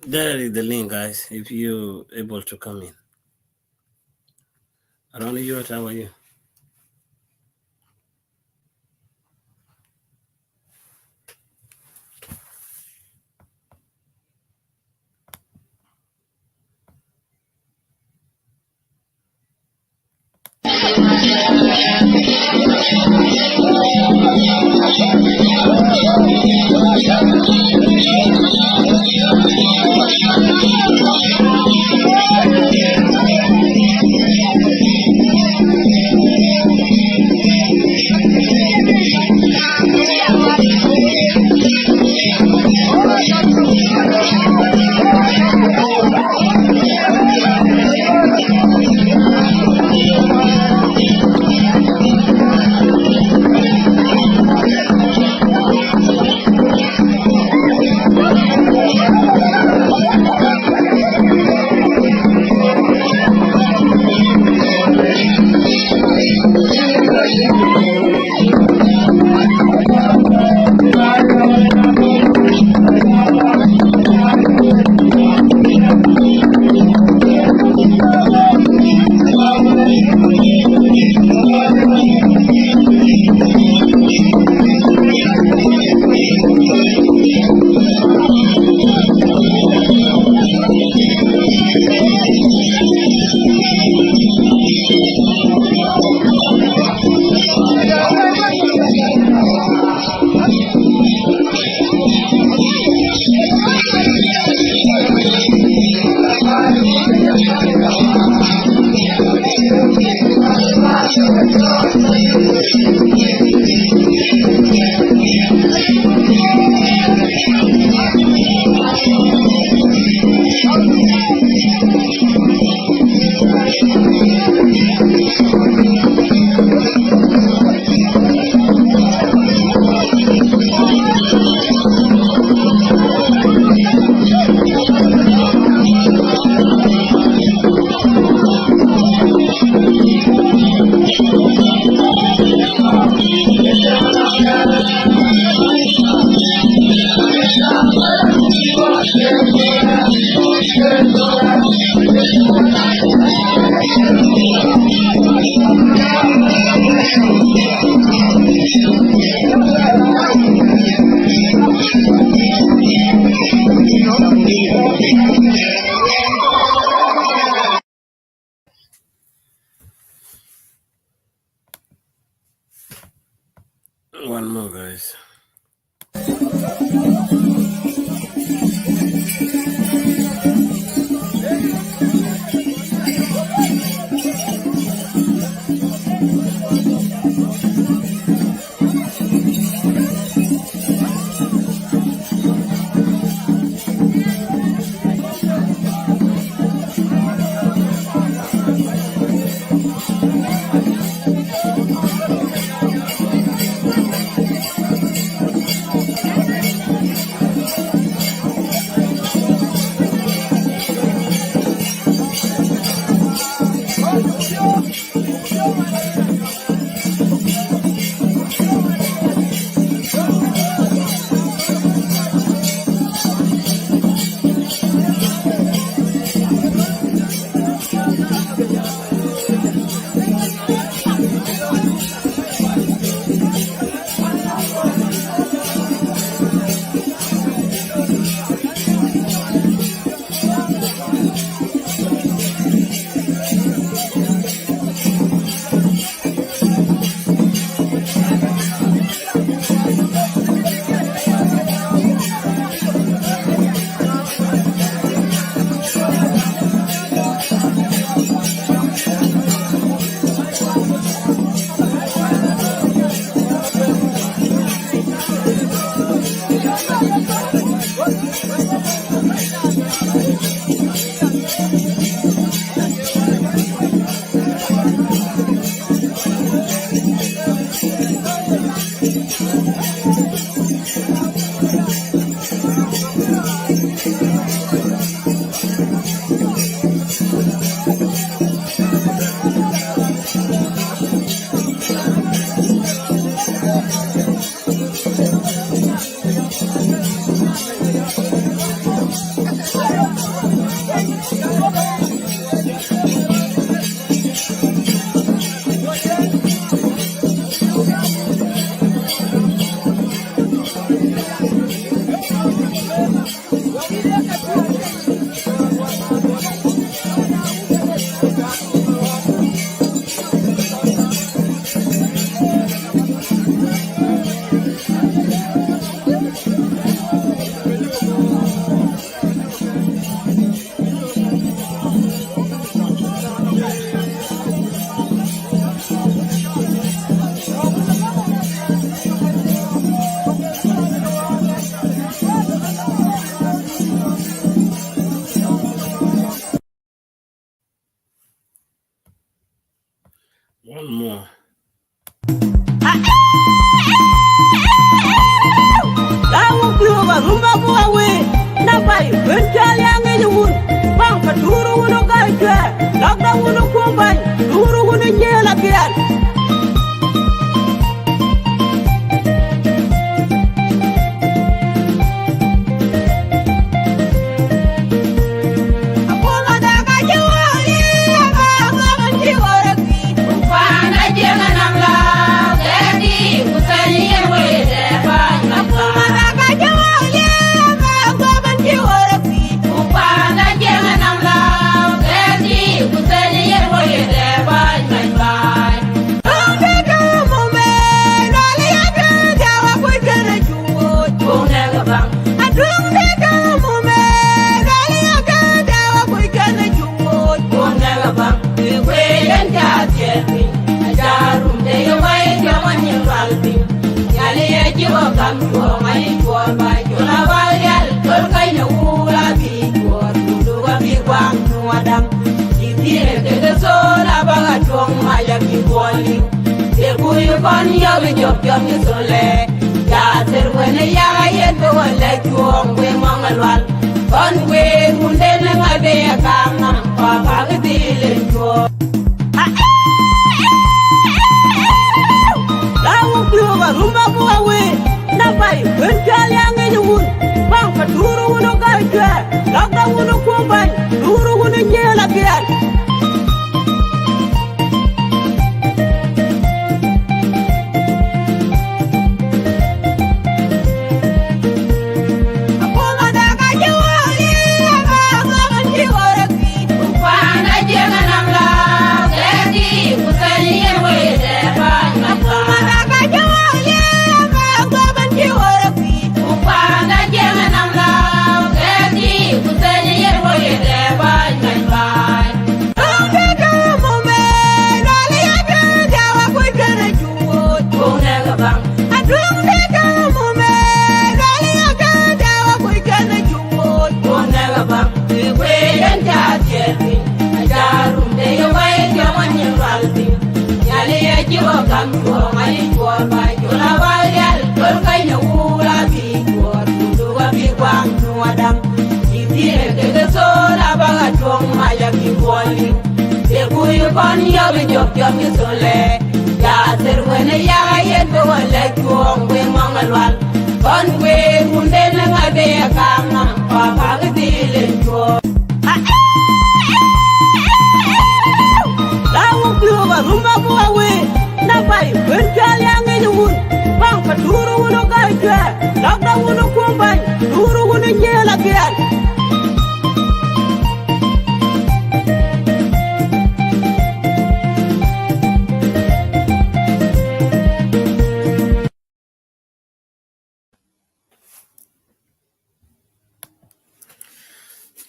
There is the link, guys, if you're able to come in. I don't know you, how are you? One more, guys. One more.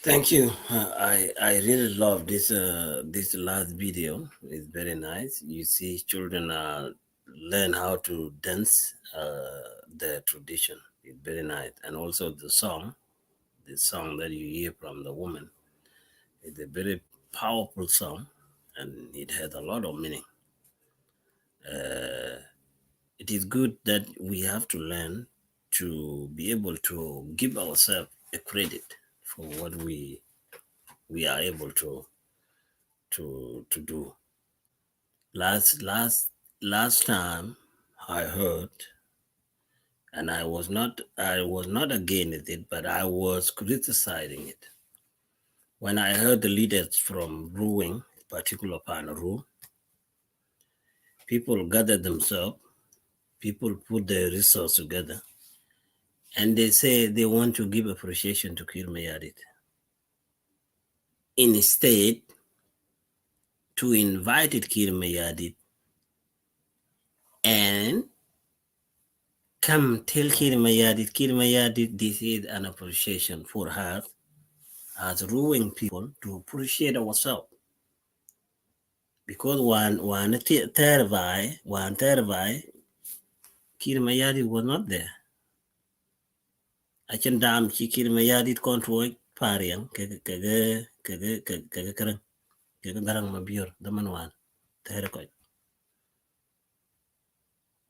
Thank you. I really love this this last video. It's very nice. You see children learn how to dance their tradition. It's very nice. And also the song that you hear from the woman, it's a very powerful song, and it has a lot of meaning. It is good that we have to learn to be able to give ourselves a credit for what we are able to do. Last time I heard, and I was not against it, but I was criticizing it. When I heard the leaders from Ruweng, particular Pänäruu, people gathered themselves, people put their resources together, and they say they want to give appreciation to Kirmayadit. Instead, to invite Kirmayadit and come tell Kirmayadit, this is an appreciation for her as Ruweng people to appreciate ourselves. Because one Tervai, Kirmayadit was not there. I can damn Kirmayadit control pariang, kaga garang mabior, the manuan, Terracoit.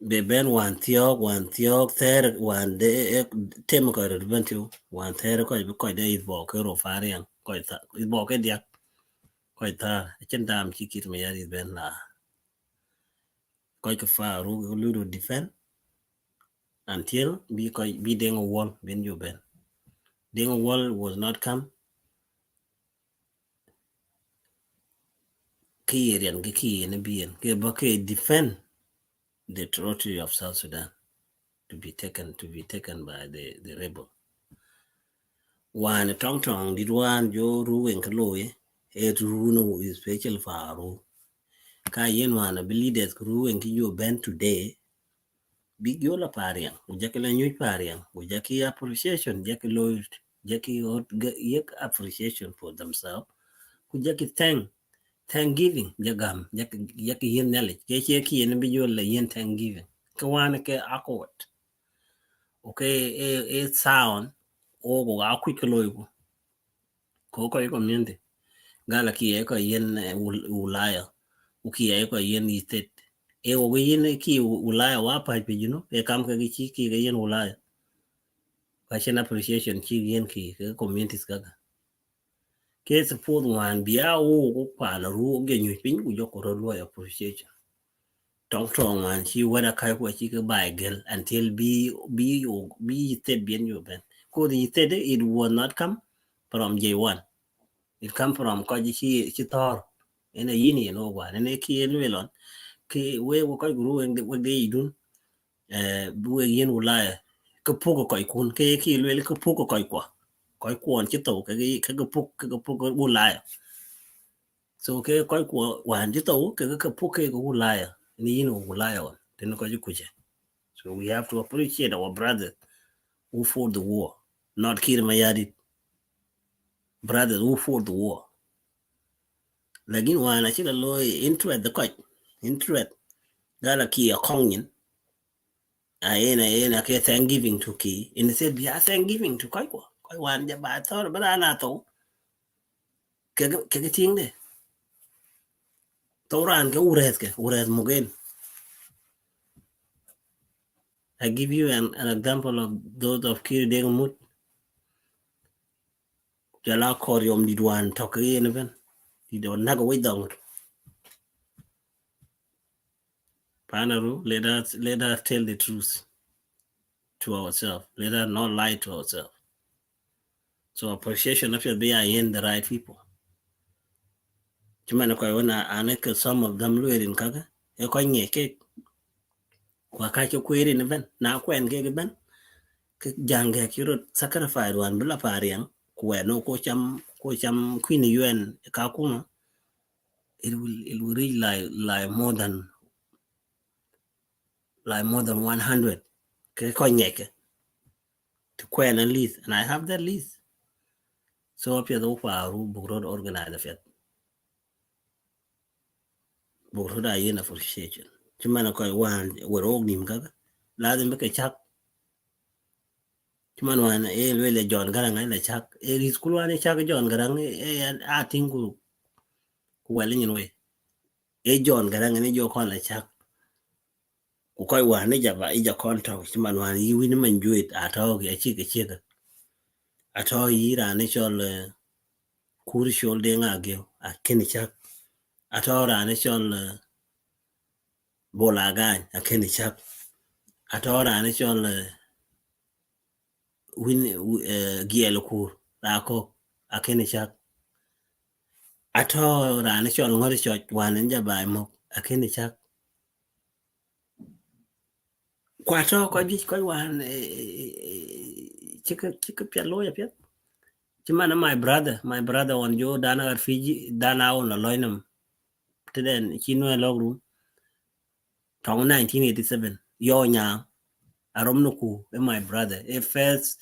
Be ben one theog, third one de Temuka adventure, one Terracoit, because they is walker or fariang, quite that. Is walker diak, quite that. I can damn Kirmayadit ben la. Quite a far, Ludo defend until be ding a wall when you ben. Ding a wall was not come. Kirian Giki and a being. Gebake defend the territory of South Sudan to be taken by the rebel. One tong tong did one Joe Ruweng Kaloe, a Runo is special faro. Kayen one, I believe that Ruweng you ben today. Big yola pariang, Ujakala new pariang, Ujaki appreciation, Jackie Lloyd, Jackie Yak appreciation for themselves. Ujaki Thanksgiving, Jagam, Yaki yin knowledge, Jaki and be your yin Thanksgiving. Kawanake awkward. Okay, a sound, or a quick logo. Coco community. Galaki eko yin ulaya, Uki eko yin estate. E yin ki ulaya wapa, you know, a kamka chiki yin ulaya. Fashion appreciation, chi yin ki communities gaga. Case for one be a Pänäruu again you think we your appreciation. Tong man, she whether kai what she could buy girl until be said bien you ben. Cause he said it will not come from J1. It come from Kaji she thought in a yini and over and a key and melon. Key way what grew and what they do bue yin ulaya. Kapuko koi kun key really kapuko koi kwa. Koi kuan chito kagapuk ulaya. So koi kwa wan chito kagapuke ulaya. So we have to appreciate our brothers who fought the war, not Kirmayadit. Brothers who fought the war. Lagin one I should allow interest the kite. Interest. Gala key a kongin. I Thanksgiving to key. And they said, be a Thanksgiving to Kaikwa. Quite one, but I thought, but I not thought. Kagating there. Toran Ureske, Ures Mugen. I give you an example of those of Kir Degmut. Jala Koryom did one talk even. You don't naga way down. Pänäruu, let us tell the truth to ourselves. Let us not lie to ourselves. So appreciation of your being the right people. Chimana kwa wana aneka some of them lawyer in kaka. E kwa nyeke. Kwa kacho kweri ni ben. Na kwa ngege ben. Jange kiro sacrifice wan bila pariang. Kwa no ko cham Queen UN kakuma. It will reach like more than 100. Kwa nyeke. To Quen and list, and I have that list. So up here the Pänäruu Bugrod organize the fet. Bugrod I in appreciation. Chimana koi one we're all nim gaga. Lazim make a chak. Chiman one really John Garang and a chak. Is cool one chak John Garang and I think well in way. John Garang and your call a chak. Koi one java ija contract. Chiman one you win and do it at all a chick. At all year and natural Kurishol ding agil a kenny chak. At all a natural Bolagan a kenny chak. At all a natural win Gielokur Rako a kenny chak. At all a natural ngori one in Jabai mo a kenny chak. Quato quite one chicken lawyer pet. Chimana my brother on Joe Dana at Fiji, Dana on a loinum. To then, Chino log room. Tong 1987. Yo nya, Aromnuku, and my brother. A first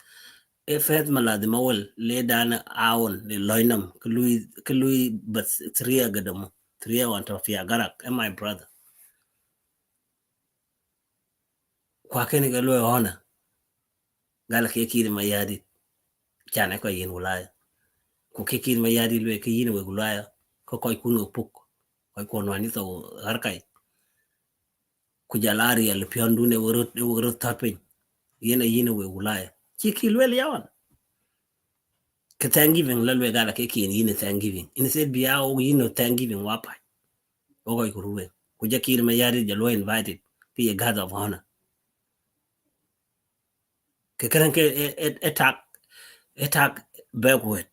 malad the mawel lay down aon, the loinum, Kalui, but 3 agadamo, 3 on Tofia Garak, and my brother. Quackany galo honor. Galakaki in my yadi. Chanaka yin ulaya. Kukiki in my yadi, Lukayin with Gulaya, Kokoi Kuno Puk, Koikonwanito Arkai. Kujalari al Piondune were tapping. Yena we ulaya. Chiki Lwell yawan. Thanksgiving lalwe gala keki in yin Thanksgiving. In said biao Thanksgiving wapai. Ogoi Ruweng. Kujakir Mayari Jalo invited. Be a guard of honor. Kekaranke attack backward.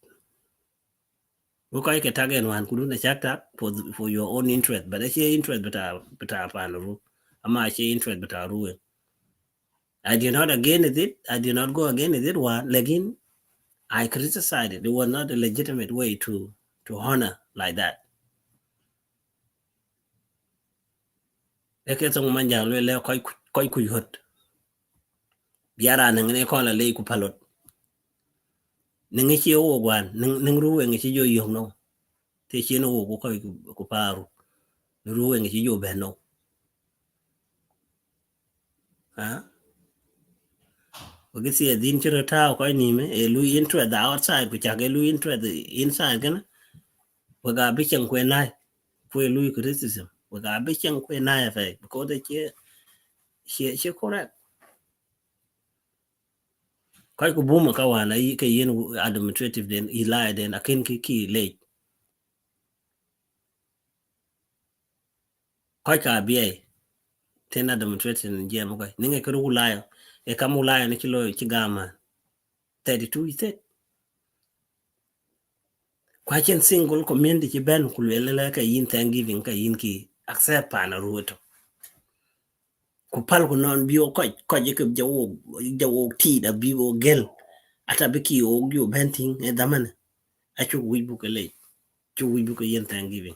Ukai attack and one couldn't attack for your own interest, but I say interest but Pänäruu. Ama interest but Ruweng. I did not against it. I did not go against it one. Again, I criticized it. It was not a legitimate way to honor like that. Eke song manjang le koi hot. Biara nangane kola le kupalot. Nangichi o wan nang Ruweng chi yo yong no. Te chino o koi kuparu. Ruweng chi yo beno. Huh? We see a din chiro tao koi nime e lui interest the outside which age lui interest the inside gana. We got bichang kwe nai. Kwe lui criticism. We got bichang kwe nai effect because they she correct. Koi ku buma kawana ke yin administrative then he lied then akin ki late. Koi ka BA ten administrative in jam koi. Ninge kuru ulaya. E kamu ulaya ni chilo chigama 32 he said. Kwa chen single community chi ben kulwele ka yin Thanksgiving ka yin ki accept Pänäruu to. Kupal ku non bio ko je jawo ti da bio gel ata biki o gyo benting e damane achu wibu ka le chu wibu ka yin Thanksgiving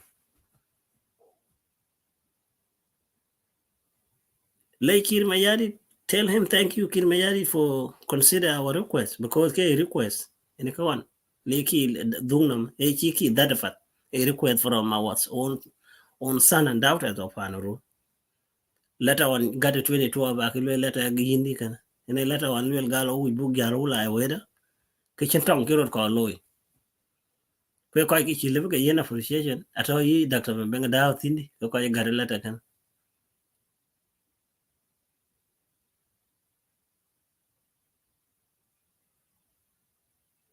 le Kir Mayari tell him thank you Kir Mayari for consider our request because ke request in ka one le ki dungnam e ki dadafat a request from our own son and daughters of Pänäruu. Letter one got a 22 back letter gindi kana in a letter one will galo we book yarula weda kitchen tong kiro ko loy ko ki live ke yen appreciation ato yi Dr. Mbenga daw tindi ko got a letter kan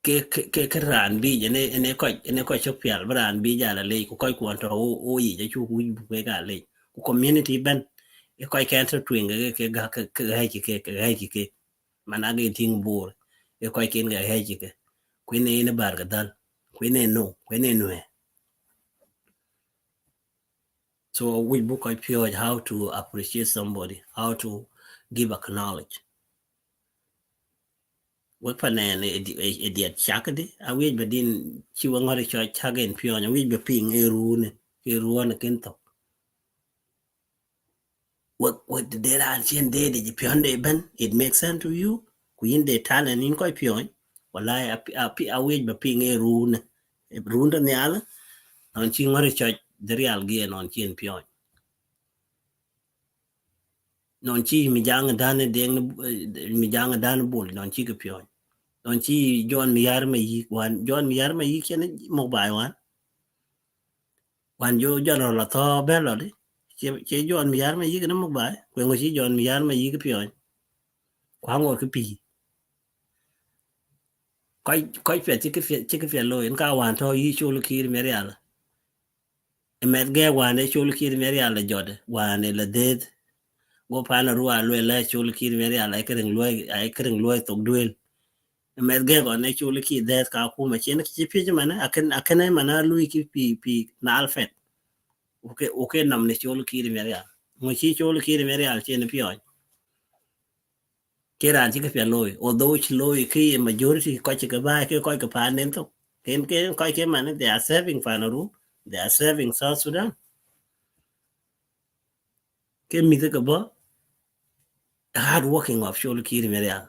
ke ran bi ene ko chopial ran bi jala le ko ko to o yi je chu wi bu ga le ku community ben e ko ke enter twing ke ga ke mana ge ting bur e ko ken ga ke ku ne bar ga dal ku ne no so we book I pure how to appreciate somebody, how to give acknowledge. What panen a dear chakadi, I will be din chiwangari church chagan pure, and we be ping a rune a kinto. What the dead ancient day did you pion de ben? It makes sense to you? Queen de talent in quite pure. Well, I will be ping a rune on the other, on chingari church, the real gear on chin pure. Non chi mi jang dan deng mi jang dan bol non chi ke pyo non chi John mi yar me yi wan John mi yar me yi ken mo bai wan yo John la to be lo di che John mi yar me yi ken mo bai ko ngo chi John mi yar me yi ke pyo kwa ngo ke pi koi pe chi ke lo en ka wan to yi chu lu kir me real e met ge wan e chu lu kir me real jode wan e la de go Pänäruu and Alör la chu lu kir me real ai kering lo to duel met ge go ne chu ki det ka ku ma chen ki pi mana akan mana lui ki pi na alfet okay nam ne chu ki ri mer ya mo chi chu ki ri mer ya chen pi on ke ran chi ke loy although chi loy ki majority ko chi ka ba ke ko ka pa nen to ken ko ke mana they are serving Pänäruu, they are serving South Sudan ke mi ke ba hard working of chu ki ri mer ya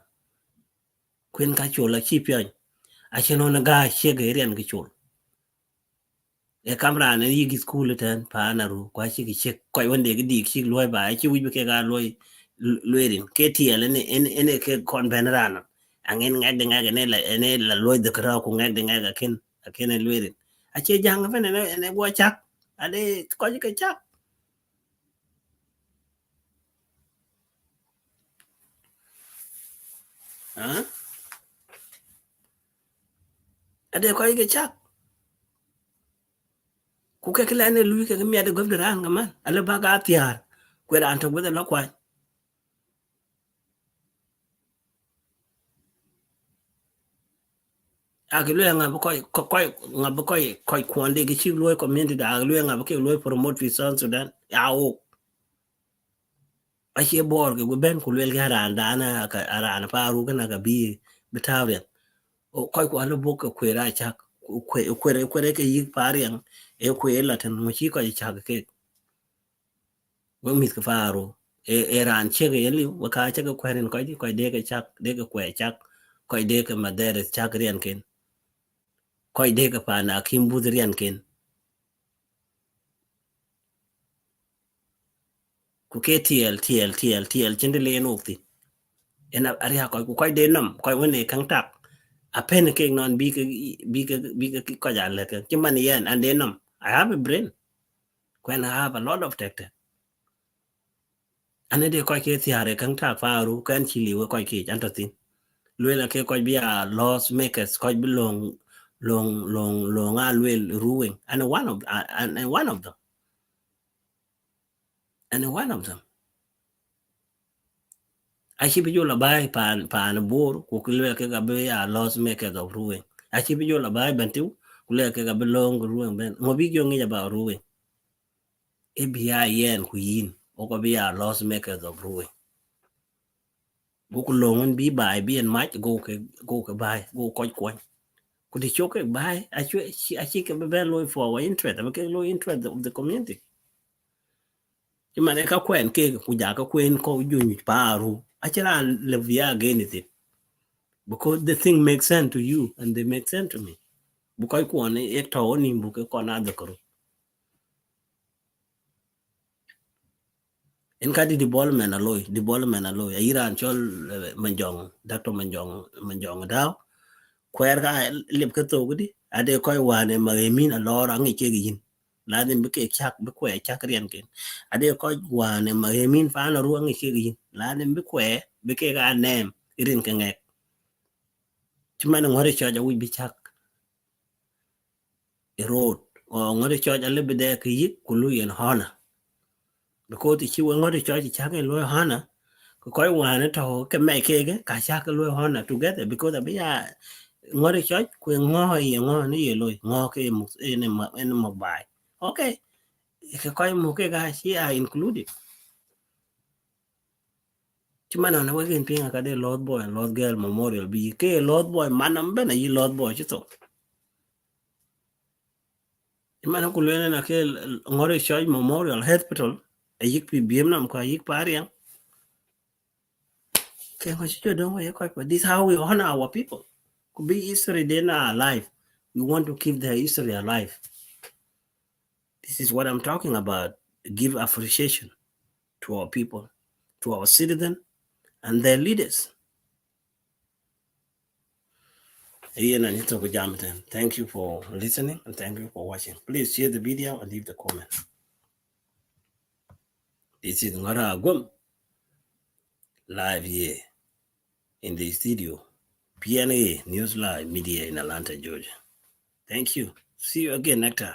kwen ka chu la chi pi on a chen on ga che ge ren ki chu e kamera ne yigi school ten Pänäruu kwa chi ki ko wonde gi dik chi loy ba chi wi ke ga loy loirin ke tiel ne ke kon benran angen ngade ngade ne la loy de kra ku ngade ngade ken loirin a che jang fa ne go chak ade ko ji ke chak ha ade ko ji ke chak ku ke kala ne lui ke mi ade gob de ran gaman ale ba ga tiar ku ran to de lo kwa aglo nga ko nga ko kwande gi chi loy community da aglo nga ke loy promote fi South Sudan ya o a che bor ge ben ku lel ga ran da na ka ran paru kana ga bi bitawren o ko alo boka kwera chak kwere ke yi parian e kwela tan mo chi ko chak ke wo mit ka faru e ran che ge yeli wa ka che ko kwerin ko de ke chak de ke kwe chak ko de ke madere chak rian ken ko de ke pana kim budrian ken ku ke tiel chinde le nokti ena ari ha ko de nam ko woni kan tak a pen ke non bi ke ko ja le ke man yen and de nam I have a brain when I have a lot of tech ane de ko ke tiare kan tak faru kan chili wo ko ke antatin luela ke ko bi a loss makers ko bi long alwel ruweng and one of them I keep you labai pan bor ku kule ke gabe a loss makers of ruweng I keep you labai bantu kule ke gabe long ruweng ben mo bi yo ngi ba ruweng e bi a yen ku yin o ko bi a loss makers of ruweng go ku longun bi bai bi en mach go ke bai go ko could the choke by actually she can be very low for our interest because low interest of the community you man ka kwen ke ku ja ka kwen ko ju ni paru actually le via again it because the thing makes sense to you and they make sense to me because ku on e to ni bu ke ko na de ko en ka di development alloy iran chol manjong dr manjong daw kwer ka lip ka to gudi ade koy wane magemin alor angi ke gin la den be ke chak be kwe chak rien ken ade koy wane magemin fa na ruang ke gin la den be kwe be ke ga nem irin ke ngek Chimana ngore charge we be chak a road or ngore charge a little bit there ki kulu and hana. Because if you ngore charge chak and loy hana, koi wana to can make again, ka chak and loy hana together because of ya ngore charge ku ngo ye ngo ni ye loy ngo ke in mo bai. Okay. If koi mo ke ga she are included. Chimana na wagin pinga ka de Lord Boy and Lord Girl Memorial be ke Lord Boy manam bena yi Lord Boy chito. Chimana kulwena na ke ngore church Memorial Hospital a yik pi biem nam ka yik pariang. Ke ko chicho don we ko this how we honor our people. Could be history then alive. We want to keep their history alive. This is what I'm talking about. Give appreciation to our people, to our citizens and their leaders. Thank you for listening and thank you for watching. Please share the video and leave the comment. This is I Ngor De Aguem live here in the studio, PNA News Live Media in Atlanta, Georgia. Thank you. See you again next time.